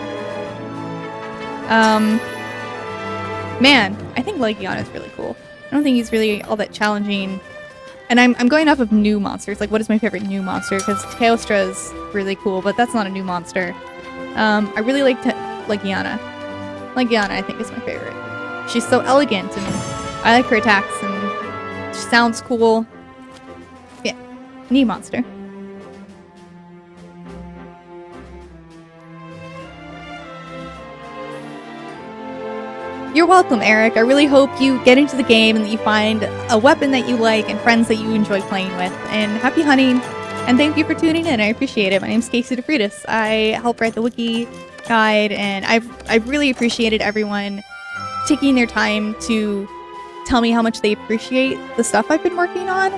Man, I think Legiana is really cool. I don't think he's really all that challenging. And I'm going off of new monsters. Like, what is my favorite new monster? Because Teostra is really cool, but that's not a new monster. I really liked Legiana. Legiana, I think, is my favorite. She's so elegant, and I like her attacks, and she sounds cool. Yeah, new monster. You're welcome, Eric. I really hope you get into the game and that you find a weapon that you like and friends that you enjoy playing with. And happy hunting, and thank you for tuning in. I appreciate it. My name's Casey DeFritis. I help write the wiki guide, and I've really appreciated everyone taking their time to tell me how much they appreciate the stuff I've been working on.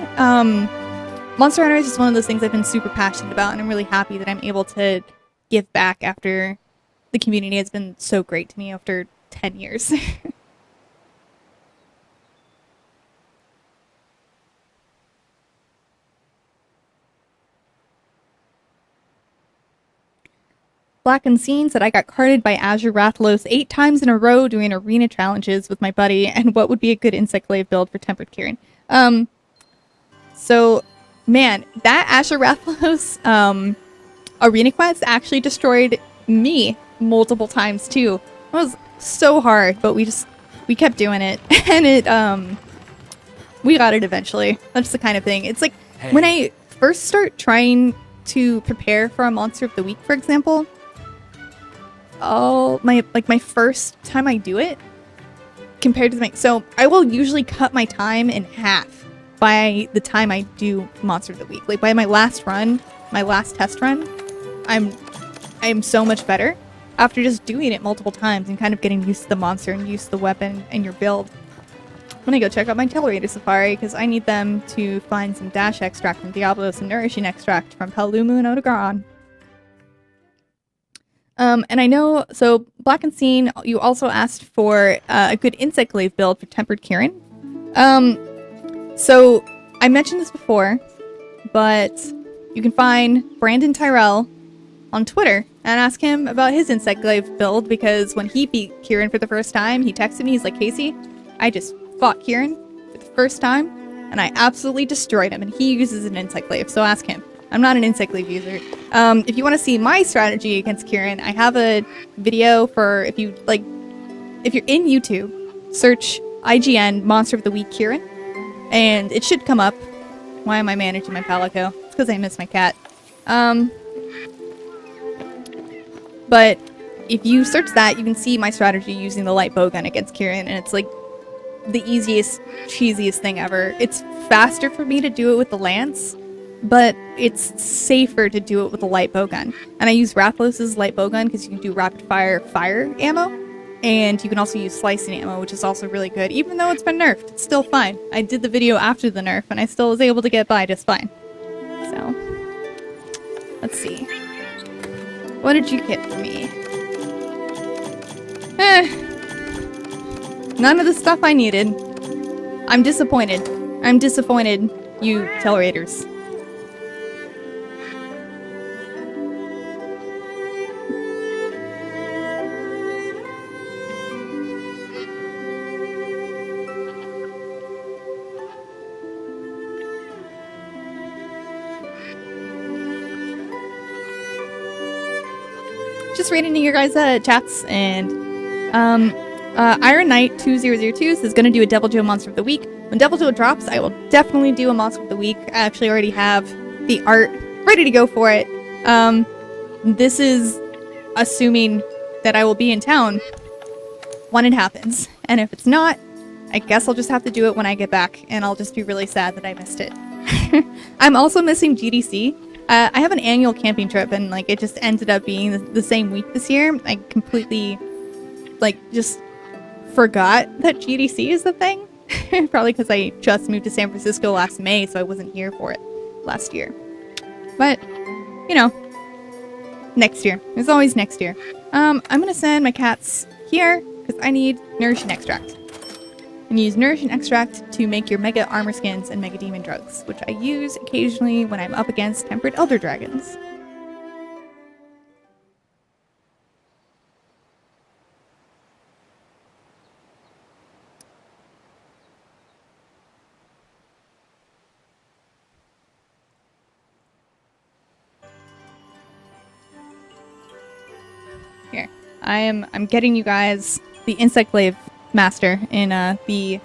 Monster Hunter is just one of those things I've been super passionate about, and I'm really happy that I'm able to give back after the community has been so great to me after 10 years. Black Unseen said, I got carded by Azure Rathalos 8 times in a row doing arena challenges with my buddy, and what would be a good insect glaive build for Tempered Kieran? So, man, that Azure Rathalos arena quest actually destroyed me multiple times too. It was so hard, but we kept doing it, and we got it eventually. That's the kind of thing. It's like, hey, when I first start trying to prepare for a Monster of the Week, for example, my first time I do it compared to so I will usually cut my time in half by the time I do Monster of the Week. Like, by my last run, my last test run, I'm so much better after just doing it multiple times and kind of getting used to the monster and used to the weapon and your build. I'm gonna go check out my Tellerator Safari, because I need them to find some Dash Extract from Diablos and Nourishing Extract from Palumu and Odogaron. And I know, so Black Unseen, you also asked for a good insect glaive build for Tempered Kieran. So, I mentioned this before, but you can find Brandon Tyrell on Twitter and ask him about his Insect Glaive build, because when he beat Kieran for the first time, he texted me, he's like, Casey, I just fought Kieran for the first time, and I absolutely destroyed him, and he uses an Insect Glaive, so ask him. I'm not an Insect Glaive user. If you want to see my strategy against Kieran, I have a video for, if you're in YouTube, search IGN Monster of the Week Kieran, and it should come up. Why am I managing my Palico? It's because I miss my cat. But if you search that, you can see my strategy using the light bowgun against Kieran, and it's like the easiest, cheesiest thing ever. It's faster for me to do it with the lance, but it's safer to do it with the light bowgun. And I use Rathlos's light bowgun because you can do rapid fire ammo, and you can also use slicing ammo, which is also really good. Even though it's been nerfed, it's still fine. I did the video after the nerf, and I still was able to get by just fine. So, let's see. What did you get for me? None of the stuff I needed. I'm disappointed. I'm disappointed, you Tellrators. Just reading your guys' chats, and Iron Knight 2002 says gonna do a Deviljho Monster of the Week. When Deviljho drops, I will definitely do a Monster of the Week. I actually already have the art ready to go for it. This is assuming that I will be in town when it happens, and if it's not, I guess I'll just have to do it when I get back, and I'll just be really sad that I missed it. I'm also missing GDC. I have an annual camping trip, and like it just ended up being the same week this year. I completely just forgot that GDC is the thing. Probably because I just moved to San Francisco last May, so I wasn't here for it last year. But, you know, next year. There's always next year. I'm gonna send my cats here because I need nourishing extract. And use nourishing extract to make your mega armor skins and mega demon drugs, which I use occasionally when I'm up against tempered elder dragons. Here, I'm getting you guys the Insect Glaive Master in the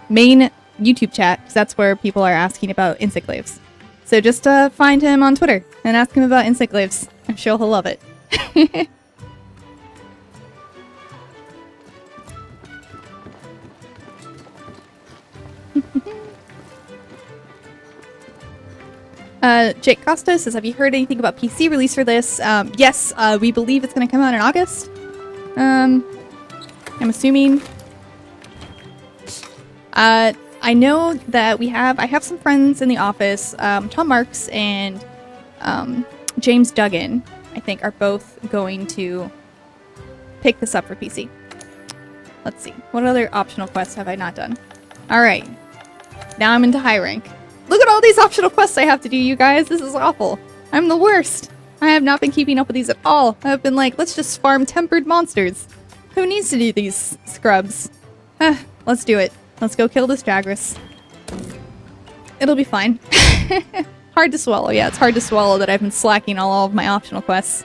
main YouTube chat, because that's where people are asking about Insect Glaives. So just find him on Twitter and ask him about Insect Glaives. I'm sure he'll love it. Jake Costa says, have you heard anything about PC release for this? Yes, we believe it's going to come out in August. I'm assuming. I know that I have some friends in the office, Tom Marks and James Duggan, I think, are both going to pick this up for PC. Let's see. What other optional quests have I not done? Alright. Now I'm into high rank. Look at all these optional quests I have to do, you guys. This is awful. I'm the worst. I have not been keeping up with these at all. I've been like, let's just farm tempered monsters. Who needs to do these scrubs? Let's do it. Let's go kill this Jagras. It'll be fine. Hard to swallow. Yeah, it's hard to swallow that I've been slacking on all of my optional quests.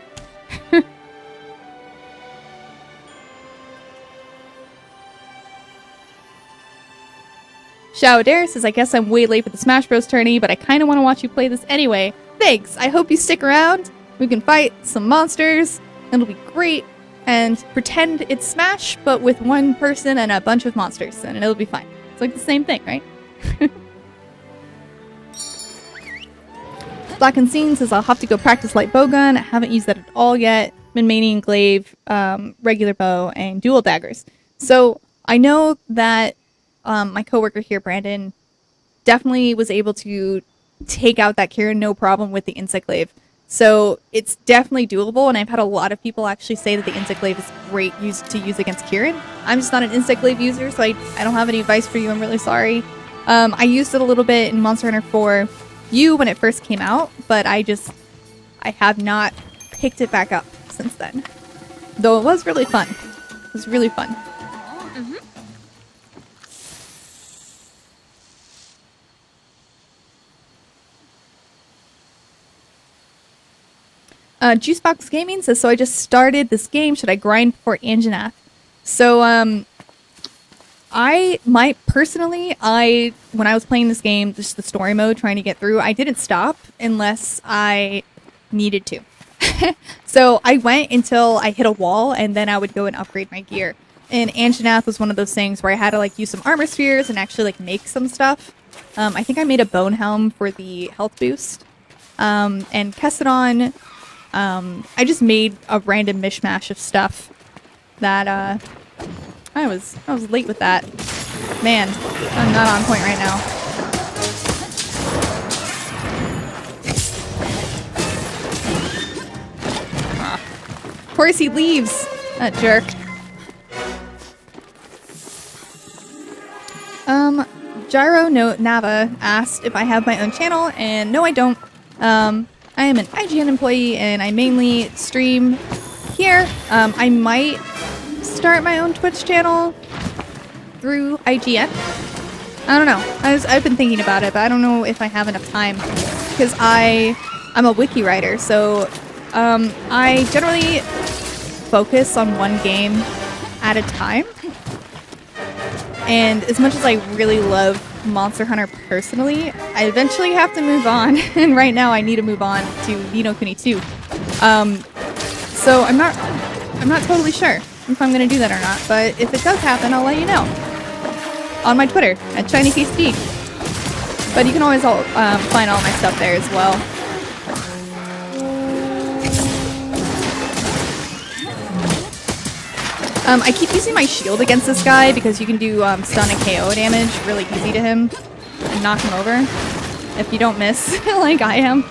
Shao Adair says, I guess I'm way late for the Smash Bros. Tourney, but I kind of want to watch you play this anyway. Thanks! I hope you stick around. We can fight some monsters. It'll be great. And pretend it's Smash, but with one person and a bunch of monsters, and it'll be fine. It's like the same thing, right? Black and Scene says, I'll have to go practice light bowgun. I haven't used that at all yet. Been maining glaive, regular bow, and dual daggers. So I know that my coworker here, Brandon, definitely was able to take out that Kieran no problem with the Insect Glaive. So it's definitely doable, and I've had a lot of people actually say that the Insect Glaive is great to use against Kieran. I'm just not an Insect Glaive user, so I don't have any advice for you. I'm really sorry. I used it a little bit in Monster Hunter 4 U when it first came out, but I have not picked it back up since then. Though it was really fun. It was really fun. Juicebox Gaming says, so I just started this game. Should I grind for Anjanath? So, when I was playing this game, just the story mode, trying to get through, I didn't stop unless I needed to. So I went until I hit a wall, and then I would go and upgrade my gear. And Anjanath was one of those things where I had to like use some armor spheres and actually like make some stuff. I think I made a bone helm for the health boost. And Kessadon, I just made a random mishmash of stuff that I was late with that. Man, I'm not on point right now. Of course he leaves, that jerk. Gyro Nava asked if I have my own channel, and no, I don't. I am an IGN employee, and I mainly stream here. I might start my own Twitch channel through IGN. I don't know. I've been thinking about it, but I don't know if I have enough time because I'm a wiki writer, so I generally focus on one game at a time. And as much as I really love Monster Hunter personally, I eventually have to move on, and right now I need to move on to Ni no Kuni 2. So I'm not totally sure if I'm gonna do that or not, but if it does happen, I'll let you know on my Twitter at ShinyFaceD. But you can always find all my stuff there as well. I keep using my shield against this guy because you can do stun and KO damage really easy to him and knock him over if you don't miss like I am.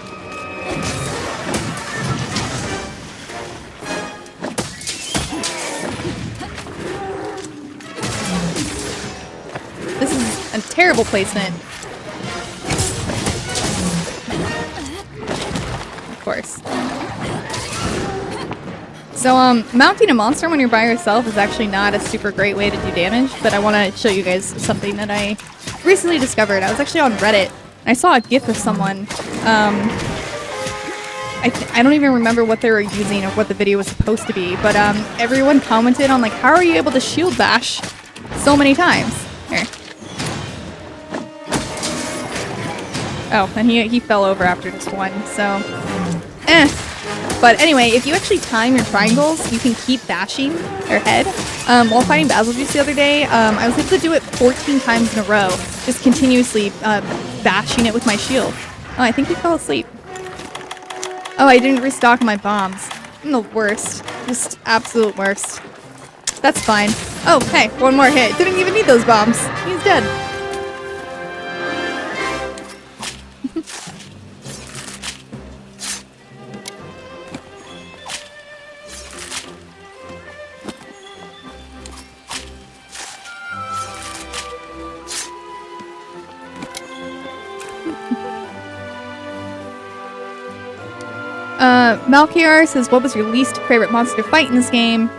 This is a terrible placement. Of course. So, mounting a monster when you're by yourself is actually not a super great way to do damage, but I want to show you guys something that I recently discovered. I was actually on Reddit, and I saw a GIF of someone. I don't even remember what they were using or what the video was supposed to be, but everyone commented on, like, how are you able to shield bash so many times? Here. Oh, and he fell over after just one, so... But anyway, if you actually time your triangles, you can keep bashing their head. While fighting Basiljuice the other day, I was able to do it 14 times in a row, just continuously bashing it with my shield. Oh, I think he fell asleep. Oh, I didn't restock my bombs. I'm the worst. Just absolute worst. That's fine. Oh, hey, one more hit. Didn't even need those bombs. He's dead. Malkiar says, what was your least favorite monster fight in this game?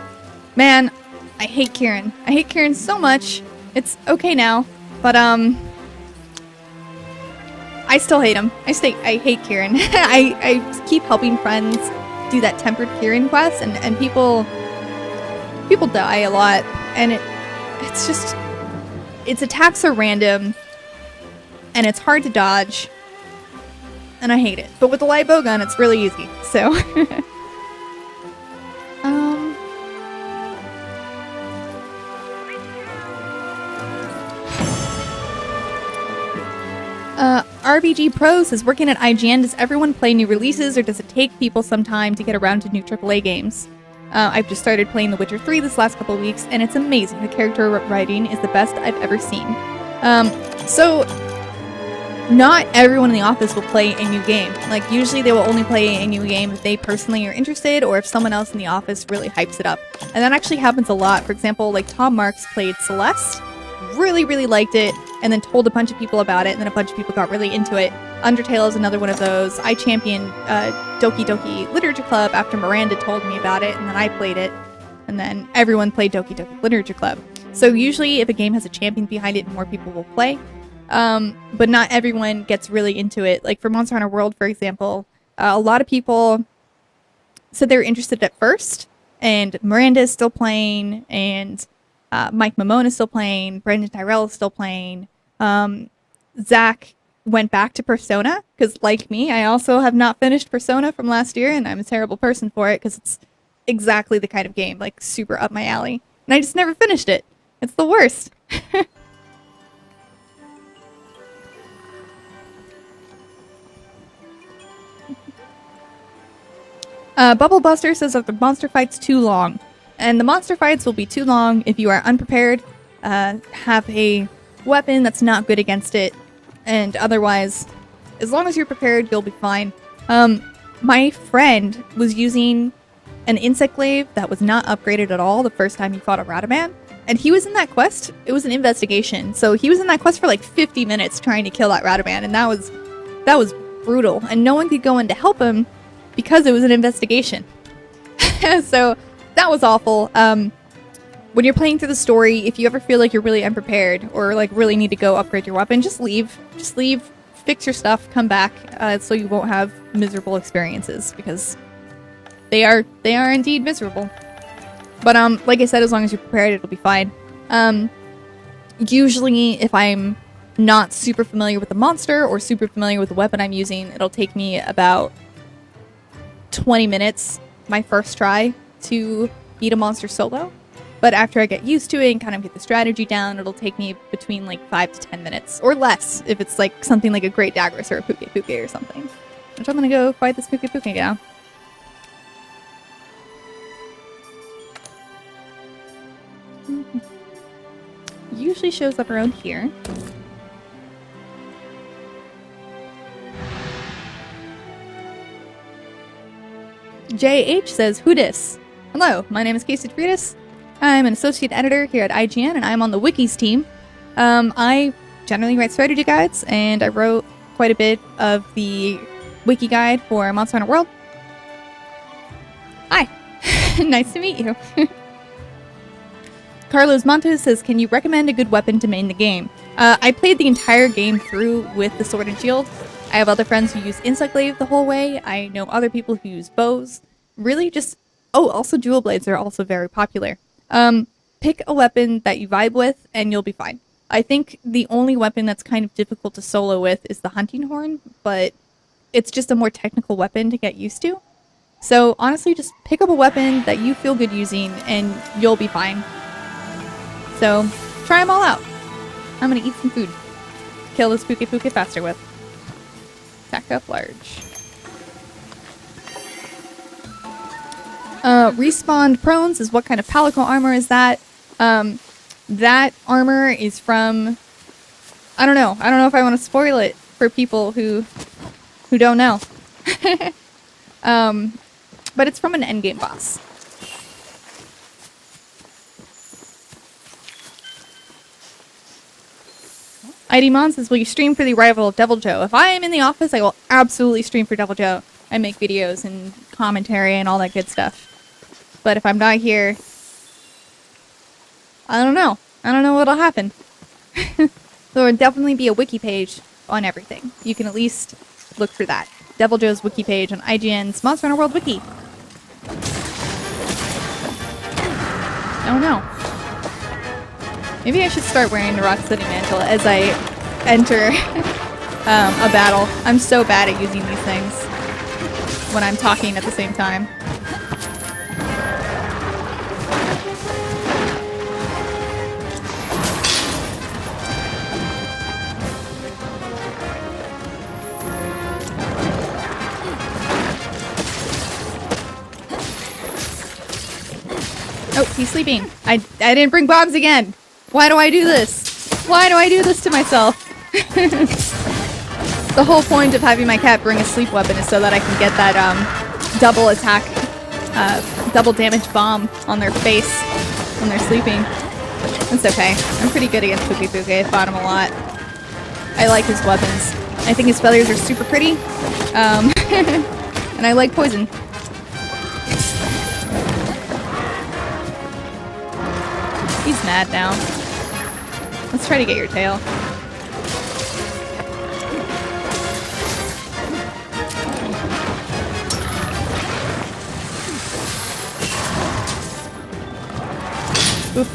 Man, I hate Kieran. I hate Kieran so much. It's okay now, but I still hate him. I hate Kieran. I keep helping friends do that tempered Kieran quest, and people die a lot, and it's just, its attacks are random, and it's hard to dodge. And I hate it. But with the light bow gun, it's really easy. So, RBG Pro says, working at IGN, does everyone play new releases, or does it take people some time to get around to new AAA games? I've just started playing The Witcher 3 this last couple of weeks, and it's amazing. The character writing is the best I've ever seen. Not everyone in the office will play a new game. Like, usually they will only play a new game if they personally are interested, or if someone else in the office really hypes it up. And that actually happens a lot. For example, like Tom Marks played Celeste. really, really liked it, and then told a bunch of people about it, and then a bunch of people got really into it. Undertale is another one of those. I championed Doki Doki Literature Club after Miranda told me about it, and then I played it, and then everyone played Doki Doki Literature Club. So usually if a game has a champion behind it, more people will play. But not everyone gets really into it. Like for Monster Hunter World, for example, a lot of people said they were interested at first, and Miranda is still playing, and Mike Mamone is still playing, Brendan Tyrell is still playing. Zach went back to Persona, because like me, I also have not finished Persona from last year, and I'm a terrible person for it, because it's exactly the kind of game, like super up my alley. And I just never finished it. It's the worst. Bubble Buster says that the monster fight's too long. And the monster fights will be too long if you are unprepared, have a weapon that's not good against it, and otherwise, as long as you're prepared, you'll be fine. My friend was using an insect glaive that was not upgraded at all the first time he fought a Radaman, and he was in that quest. It was an investigation, so he was in that quest for like 50 minutes trying to kill that Radaman, and that was brutal, and no one could go in to help him because it was an investigation. So that was awful. When you're playing through the story, if you ever feel like you're really unprepared or like really need to go upgrade your weapon, just leave. Just leave, fix your stuff, come back, so you won't have miserable experiences, because they are indeed miserable. But like I said, as long as you're prepared, it'll be fine. Usually, if I'm not super familiar with the monster or super familiar with the weapon I'm using, it'll take me about 20 minutes, my first try, to beat a monster solo. But after I get used to it and kind of get the strategy down, it'll take me between like 5 to 10 minutes, or less if it's like something like a Great Daggerus or a Puke Puke or something. Which I'm gonna go fight this Puke Puke now. Usually shows up around here. JH says, "Who dis?" Hello, my name is Casey Friedis. I'm an associate editor here at IGN, and I'm on the Wikis team. I generally write strategy guides, and I wrote quite a bit of the wiki guide for Monster Hunter World. Hi, nice to meet you. Carlos Montes says, "Can you recommend a good weapon to main the game?" I played the entire game through with the Sword and Shield. I have other friends who use Insect Glaive the whole way. I know other people who use bows. Really just... Oh, also dual blades are also very popular. Pick a weapon that you vibe with, and you'll be fine. I think the only weapon that's kind of difficult to solo with is the hunting horn, but it's just a more technical weapon to get used to. So honestly, just pick up a weapon that you feel good using, and you'll be fine. So, try them all out. I'm gonna eat some food. Kill this Puke Puke faster with. Attack up large. Respawned Prones is what kind of Palico armor is that? That armor is from... I don't know. I don't know if I want to spoil it for people who don't know. But it's from an endgame boss. IDMon says, "Will you stream for the arrival of Deviljho?" If I am in the office, I will absolutely stream for Deviljho. I make videos and commentary and all that good stuff. But if I'm not here, I don't know. I don't know what'll happen. There will definitely be a wiki page on everything. You can at least look for that. Deviljho's wiki page on IGN's Monster Hunter World Wiki. Oh no. Maybe I should start wearing the Rock City Mantle as I enter a battle. I'm so bad at using these things when I'm talking at the same time. Oh, he's sleeping. I didn't bring bombs again. Why do I do this? Why do I do this to myself? The whole point of having my cat bring a sleep weapon is so that I can get that double attack, double damage bomb on their face when they're sleeping. That's okay. I'm pretty good against Pookie Pookie. I fought him a lot. I like his weapons. I think his feathers are super pretty. And I like poison. He's mad now. Let's try to get your tail. Oop.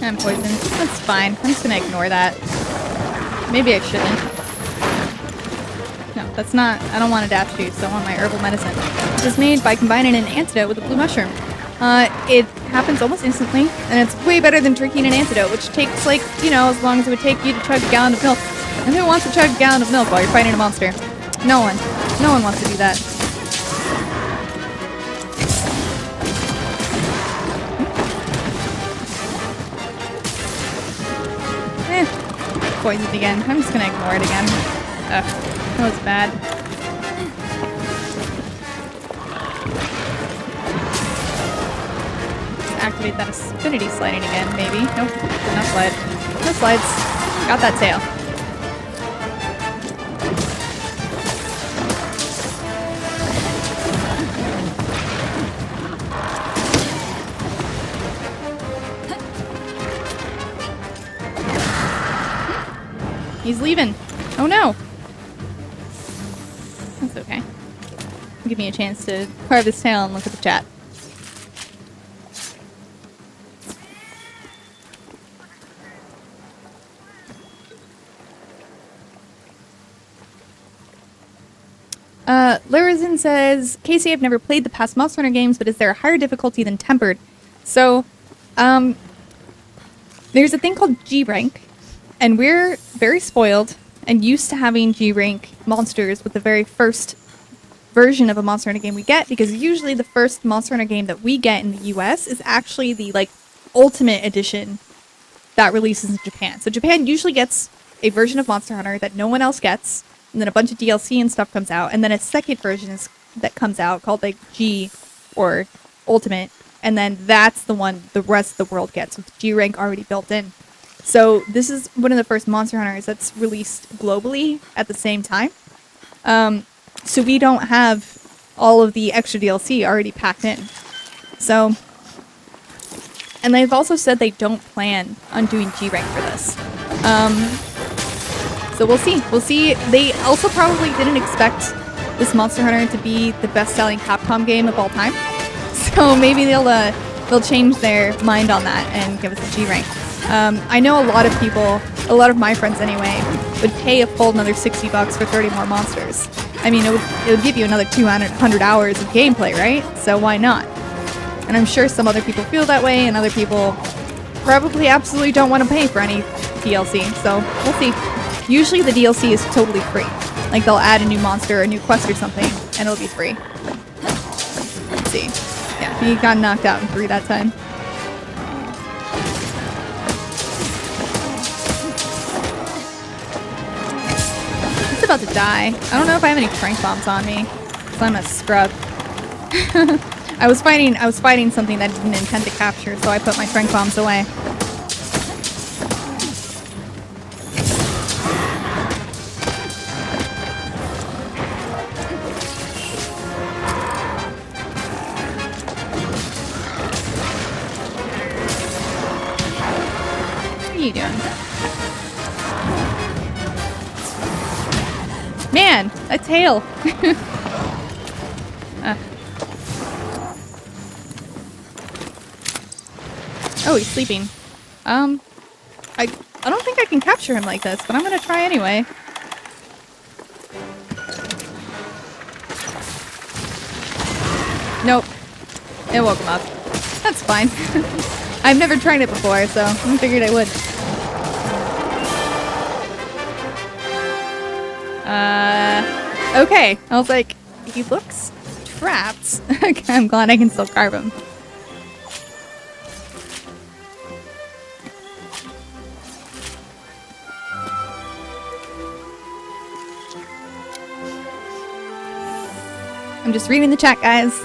I'm poisoned. That's fine. I'm just gonna ignore that. Maybe I shouldn't. No, that's not. I don't want a dash juice. I want my herbal medicine. It was made by combining an antidote with a blue mushroom. It happens almost instantly, and it's way better than drinking an antidote, which takes, like, you know, as long as it would take you to chug a gallon of milk. And who wants to chug a gallon of milk while you're fighting a monster? No one. No one wants to do that. Poisoned again. I'm just gonna ignore it again. Ugh, that was bad. Let's activate that affinity sliding again, maybe. Nope, did not slide. No slides. Got that tail. He's leaving. Oh no. That's okay. Give me a chance to carve his tail and look at the chat. Larazin says, Casey, I've never played the past Monster Hunter games, but is there a higher difficulty than Tempered? So, there's a thing called G rank. And we're very spoiled and used to having G-rank monsters with the very first version of a Monster Hunter game we get, because usually the first Monster Hunter game that we get in the US is actually the, like, ultimate edition that releases in Japan. So Japan usually gets a version of Monster Hunter that no one else gets, and then a bunch of DLC and stuff comes out, and then a second version that comes out called, like, G or Ultimate, and then that's the one the rest of the world gets, with G-rank already built in. So this is one of the first Monster Hunters that's released globally at the same time. So we don't have all of the extra DLC already packed in. So, and they've also said they don't plan on doing G-rank for this. So we'll see. We'll see. They also probably didn't expect this Monster Hunter to be the best-selling Capcom game of all time. So maybe they'll change their mind on that and give us a G-rank. I know a lot of people, a lot of my friends anyway, would pay a full another $60 for 30 more monsters. I mean, it would give you another 200 hours of gameplay, right? So why not? And I'm sure some other people feel that way, and other people probably absolutely don't want to pay for any DLC. So we'll see. Usually the DLC is totally free. Like, they'll add a new monster or a new quest or something, and it'll be free. Let's see. Yeah, he got knocked out in 3 that time. About to die. I don't know if I have any trank bombs on me, because I'm a scrub. I was fighting something that I didn't intend to capture, so I put my trank bombs away. What are you doing? Man, a tail. Oh, he's sleeping. I don't think I can capture him like this, but I'm gonna try anyway. Nope. It woke him up. That's fine. I've never tried it before, so I figured I would. Okay. I was like, he looks trapped. Okay, I'm glad I can still carve him. I'm just reading the chat, guys.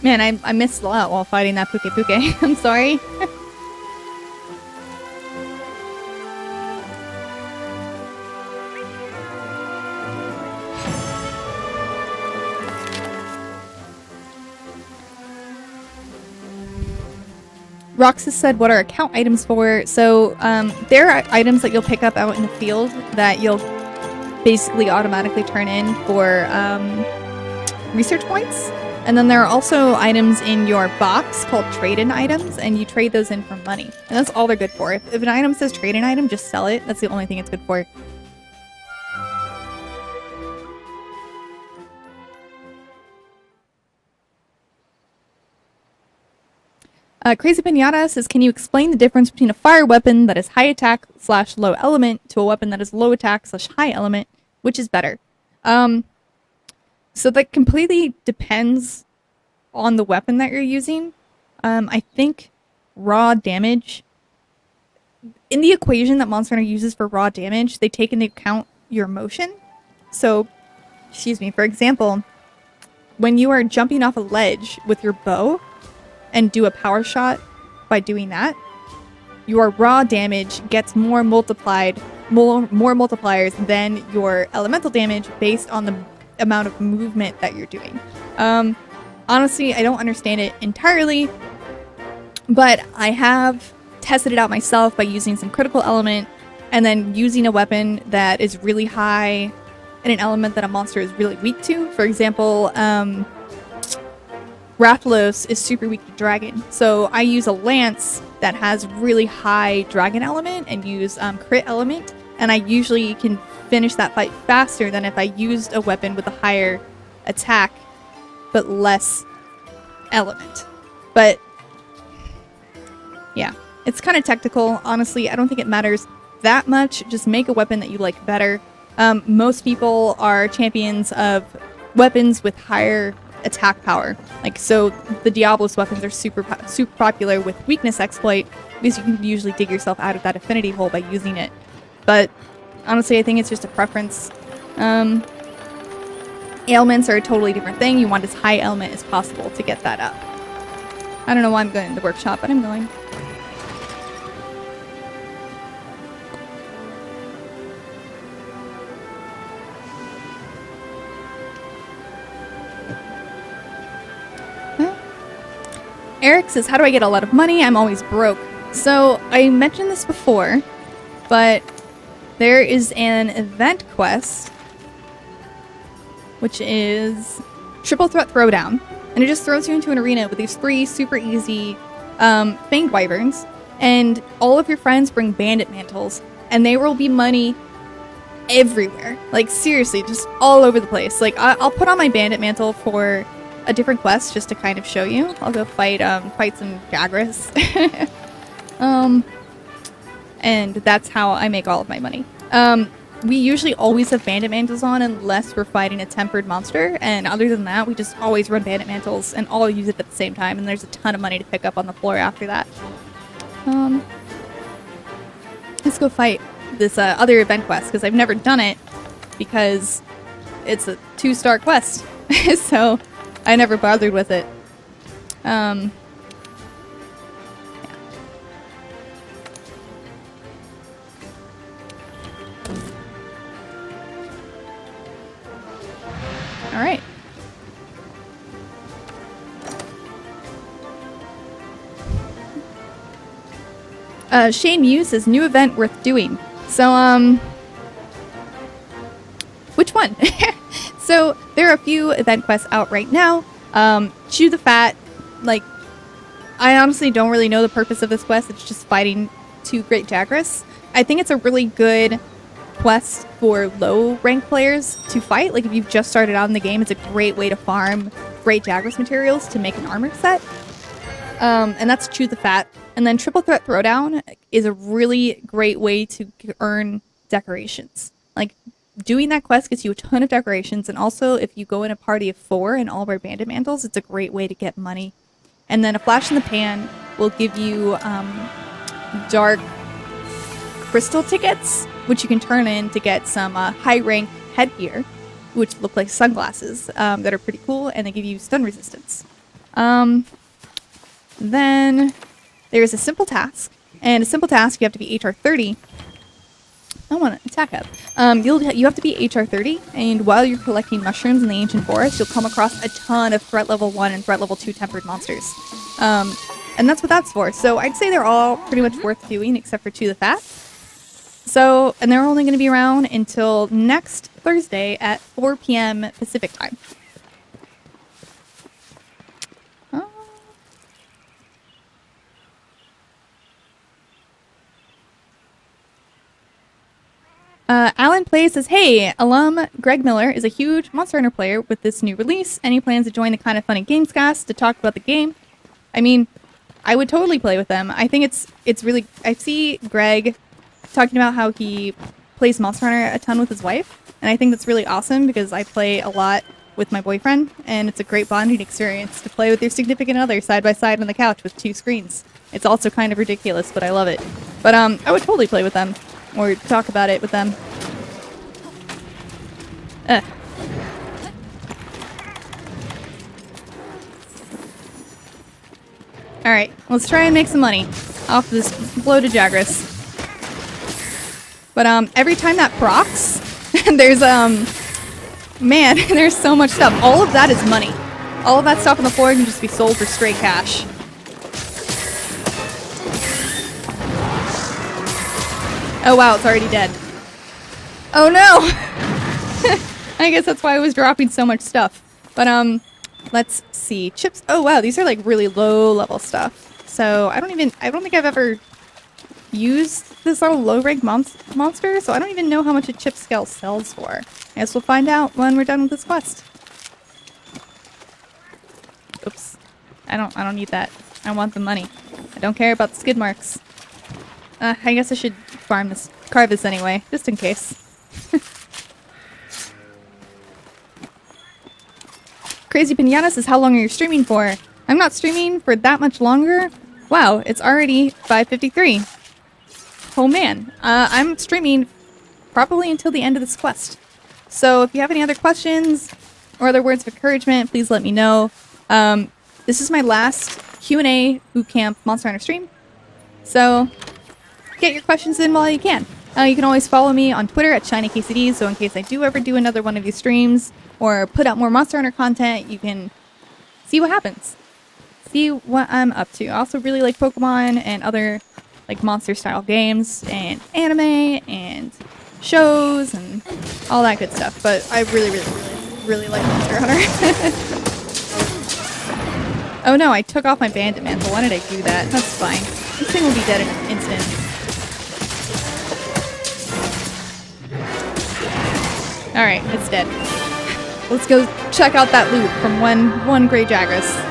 Man, I missed a lot while fighting that Puke Puke. I'm sorry. Roxas said, what are account items for? So, there are items that you'll pick up out in the field that you'll basically automatically turn in for research points. And then there are also items in your box called trade-in items, and you trade those in for money. And that's all they're good for. If an item says trade-in item, just sell it. That's the only thing it's good for. Crazy Pinata says, can you explain the difference between a fire weapon that is high attack / low element to a weapon that is low attack / high element? Which is better? So that completely depends on the weapon that you're using. I think raw damage... In the equation that Monster Hunter uses for raw damage, they take into account your motion. So, excuse me, for example, when you are jumping off a ledge with your bow and do a power shot by doing that, your raw damage gets more multiplied, more multipliers than your elemental damage based on the amount of movement that you're doing. Honestly, I don't understand it entirely, but I have tested it out myself by using some critical element and then using a weapon that is really high in an element that a monster is really weak to. For example, Rathalos is super weak to dragon, so I use a lance that has really high dragon element and use crit element, and I usually can finish that fight faster than if I used a weapon with a higher attack but less element. But yeah, it's kind of technical. Honestly, I don't think it matters that much. Just make a weapon that you like better. Most people are champions of weapons with higher attack power. Like, so the Diablos weapons are super popular with weakness exploit because you can usually dig yourself out of that affinity hole by using it. But honestly, I think it's just a preference. Ailments are a totally different thing. You want as high element as possible to get that up. I don't know why I'm going to the workshop, but I'm going. Eric says, how do I get a lot of money? I'm always broke. So, I mentioned this before, but there is an event quest, which is Triple Threat Throwdown. And it just throws you into an arena with these 3 super easy Fanged Wyverns. And all of your friends bring bandit mantles. And there will be money everywhere. Like, seriously, just all over the place. Like, I'll put on my bandit mantle for a different quest just to kind of show you. I'll go fight some Jagras. And that's how I make all of my money. We usually always have bandit mantles on unless we're fighting a tempered monster, and other than that, we just always run bandit mantles and all use it at the same time, and there's a ton of money to pick up on the floor after that. Let's go fight this other event quest, because I've never done it, because it's a 2-star quest, so I never bothered with it. Alright. Shane Muse says, new event worth doing. So, which one? So, there are a few event quests out right now. Chew the Fat, like, I honestly don't really know the purpose of this quest. It's just fighting 2 Great Jagras. I think it's a really good quest for low rank players to fight. Like, if you've just started out in the game, it's a great way to farm great Jagras materials to make an armor set. And that's Chew the Fat. And then Triple Threat Throwdown is a really great way to earn decorations. Like, doing that quest gets you a ton of decorations, and also if you go in a party of 4 and all wear bandit mantles, it's a great way to get money. And then a Flash in the Pan will give you dark crystal tickets, which you can turn in to get some high rank headgear, which look like sunglasses that are pretty cool, and they give you stun resistance. Then there's a simple task, and a simple task you have to be HR 30. I want to attack up. You have to be HR 30, and while you're collecting mushrooms in the ancient forest, you'll come across a ton of threat level 1 and threat level 2 tempered monsters. And that's what that's for. So I'd say they're all pretty much worth doing, except for Chew the Fat. So, and they're only going to be around until next Thursday at 4 p.m. Pacific time. Alan Plays says, hey, alum Greg Miller is a huge Monster Hunter player with this new release, and he plans to join the Kind of Funny Games cast to talk about the game. I mean, I would totally play with them. I think it's really... I see Greg talking about how he plays Monster Hunter a ton with his wife, and I think that's really awesome because I play a lot with my boyfriend, and it's a great bonding experience to play with your significant other side by side on the couch with 2 screens. It's also kind of ridiculous, but I love it. But I would totally play with them. Or talk about it with them. Alright, let's try and make some money off this bloated Jagras. But every time that procs, there's man, there's so much stuff. All of that is money. All of that stuff on the floor can just be sold for straight cash. Oh wow, it's already dead. Oh no! I guess that's why I was dropping so much stuff. But let's see. Chips. Oh wow, these are like really low level stuff. So I don't think I've ever used this little low rank monster, so I don't even know how much a chip scale sells for. I guess we'll find out when we're done with this quest. Oops. I don't need that. I want the money. I don't care about the skid marks. I guess I should carve this anyway, just in case. Crazy Pinata says, how long are you streaming for? I'm not streaming for that much longer. Wow, it's already 5:53. Oh man, I'm streaming probably until the end of this quest. So if you have any other questions or other words of encouragement, please let me know. This is my last Q&A bootcamp Monster Hunter stream. So get your questions in while you can. You can always follow me on Twitter at ShinyKCD, so in case I do ever do another one of these streams or put out more Monster Hunter content, you can see what happens. See what I'm up to. I also really like Pokemon and other like monster-style games and anime and shows and all that good stuff. But I really like Monster Hunter. Oh no, I took off my bandit mantle. Why did I do that? That's fine. This thing will be dead in an instant. Alright, it's dead. Let's go check out that loot from one Great Jagras.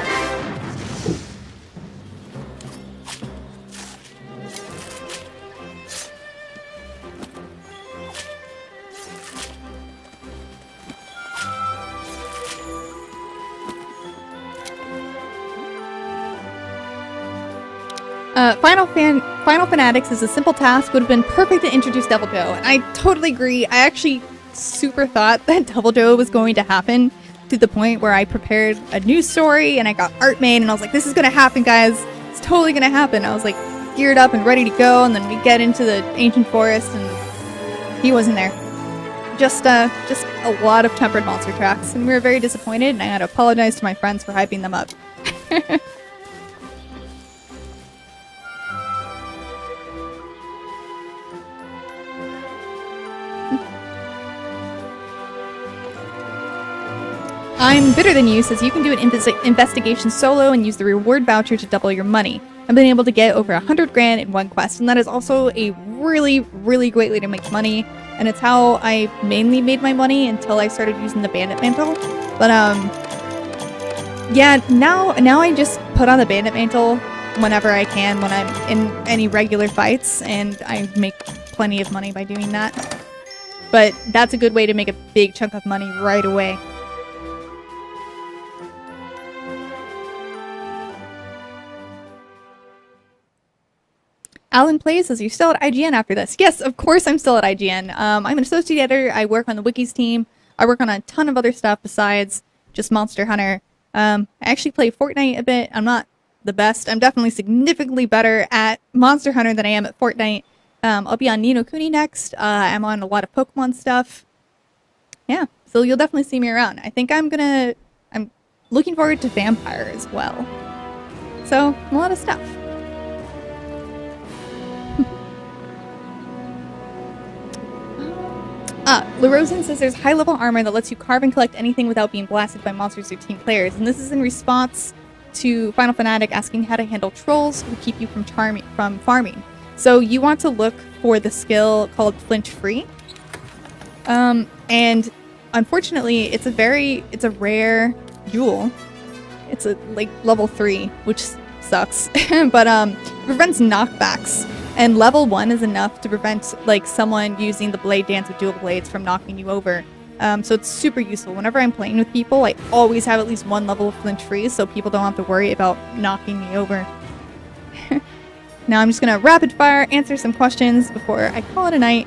Final Fanatics is a simple task, would have been perfect to introduce Deviljho. And I totally agree. I actually super thought that Deviljho was going to happen to the point where I prepared a news story and I got art made and I was like, this is gonna happen, guys. It's totally gonna happen. I was like geared up and ready to go, and then we get into the ancient forest and he wasn't there. Just a lot of tempered monster tracks, and we were very disappointed, and I had to apologize to my friends for hyping them up. I'm Bitter Than You says you can do an investigation solo and use the reward voucher to double your money. I've been able to get over 100 grand in one quest, and that is also a really great way to make money, and it's how I mainly made my money until I started using the bandit mantle. But Yeah, now I just put on the bandit mantle whenever I can when I'm in any regular fights, and I make plenty of money by doing that. But that's a good way to make a big chunk of money right away. Alan Plays says, you're still at IGN after this. Yes, of course I'm still at IGN. I'm an associate editor. I work on the wikis team. I work on a ton of other stuff besides just Monster Hunter. I actually play Fortnite a bit. I'm not the best. I'm definitely significantly better at Monster Hunter than I am at Fortnite. I'll be on Ni no Kuni next. I'm on a lot of Pokemon stuff. Yeah, so you'll definitely see me around. I think I'm looking forward to Vampire as well. So, a lot of stuff. LaRosen says there's high-level armor that lets you carve and collect anything without being blasted by monsters or team players, and this is in response to Final Fanatic asking how to handle trolls who keep you from farming. So you want to look for the skill called Flinch Free, and unfortunately, it's a rare jewel. It's a level 3, which sucks, but it prevents knockbacks. And level 1 is enough to prevent someone using the blade dance with dual blades from knocking you over. So it's super useful. Whenever I'm playing with people, I always have at least one level of flinch free, so people don't have to worry about knocking me over. Now I'm just gonna rapid fire answer some questions before I call it a night.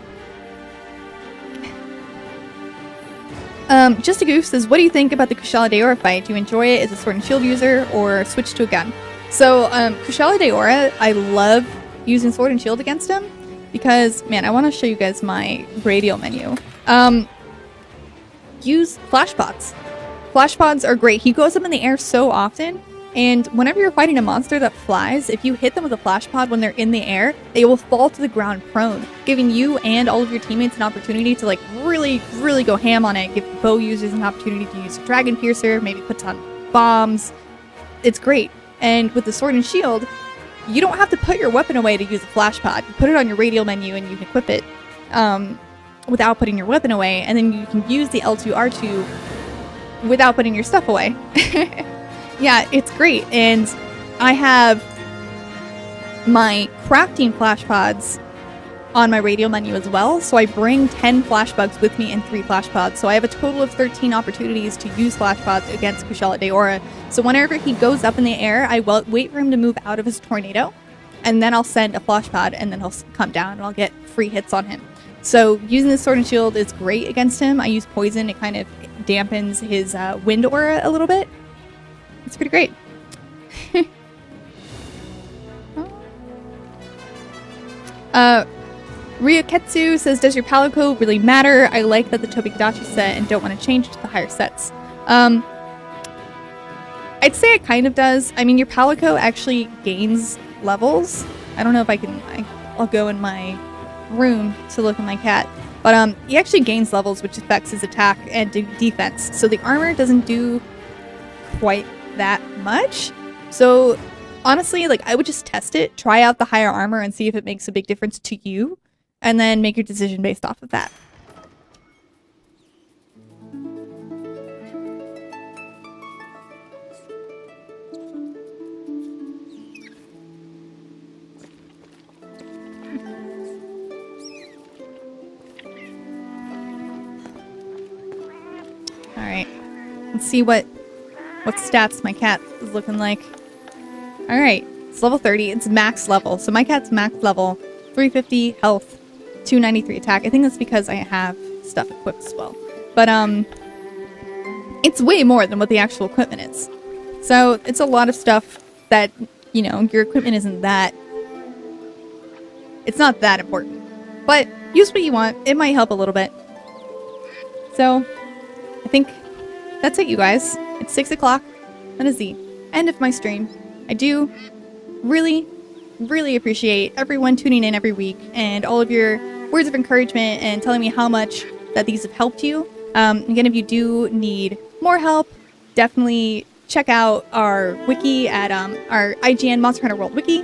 Just a Goose says, what do you think about the Kushala Daora fight? Do you enjoy it as a sword and shield user or switch to a gun? So Kushala Daora, I love using sword and shield against him because, man, I want to show you guys my radial menu. Use flash pods. Flash pods are great. He goes up in the air so often, and whenever you're fighting a monster that flies, if you hit them with a flash pod when they're in the air, they will fall to the ground prone, giving you and all of your teammates an opportunity to really go ham on it. Give bow users an opportunity to use a dragon piercer, maybe put on bombs. It's great. And with the sword and shield, you don't have to put your weapon away to use a flash pod. You put it on your radial menu and you can equip it without putting your weapon away, and then you can use the L2 R2 without putting your stuff away. Yeah, it's great. And I have my crafting flash pods on my radial menu as well, so I bring 10 flash bugs with me and 3 flash pods, so I have a total of 13 opportunities to use flash pods against Kushala Daora. So whenever he goes up in the air, I will wait for him to move out of his tornado, and then I'll send a flash pod, and then he'll come down and I'll get free hits on him. So using the sword and shield is great against him. I use poison. It kind of dampens his wind aura a little bit. It's pretty great. Ryuketsu says, does your Palico really matter? I like that the Tobikadachi set and don't want to change to the higher sets. I'd say it kind of does. I mean, your Palico actually gains levels. I don't know if I'll go in my room to look at my cat. But he actually gains levels, which affects his attack and defense. So the armor doesn't do quite that much. So honestly, I would just test it, try out the higher armor and see if it makes a big difference to you, and then make your decision based off of that. Alright, let's see what stats my cat is looking like. Alright, it's level 30, it's max level. So my cat's max level, 350 health, 293 attack. I think that's because I have stuff equipped as well. But it's way more than what the actual equipment is. So it's a lot of stuff that, your equipment isn't that... It's not that important. But use what you want. It might help a little bit. So I think that's it, you guys. It's 6 o'clock. That is the end of my stream. I do really, really appreciate everyone tuning in every week and all of your words of encouragement and telling me how much that these have helped you. Again, if you do need more help, definitely check out our wiki at our IGN Monster Hunter World Wiki.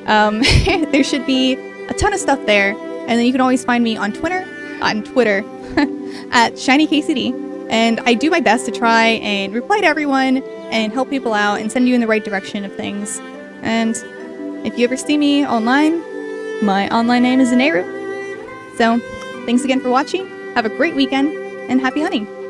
There should be a ton of stuff there. And then you can always find me on Twitter at ShinyKCD. And I do my best to try and reply to everyone and help people out and send you in the right direction of things. And if you ever see me online, my online name is Aneru. So, thanks again for watching, have a great weekend, and happy hunting!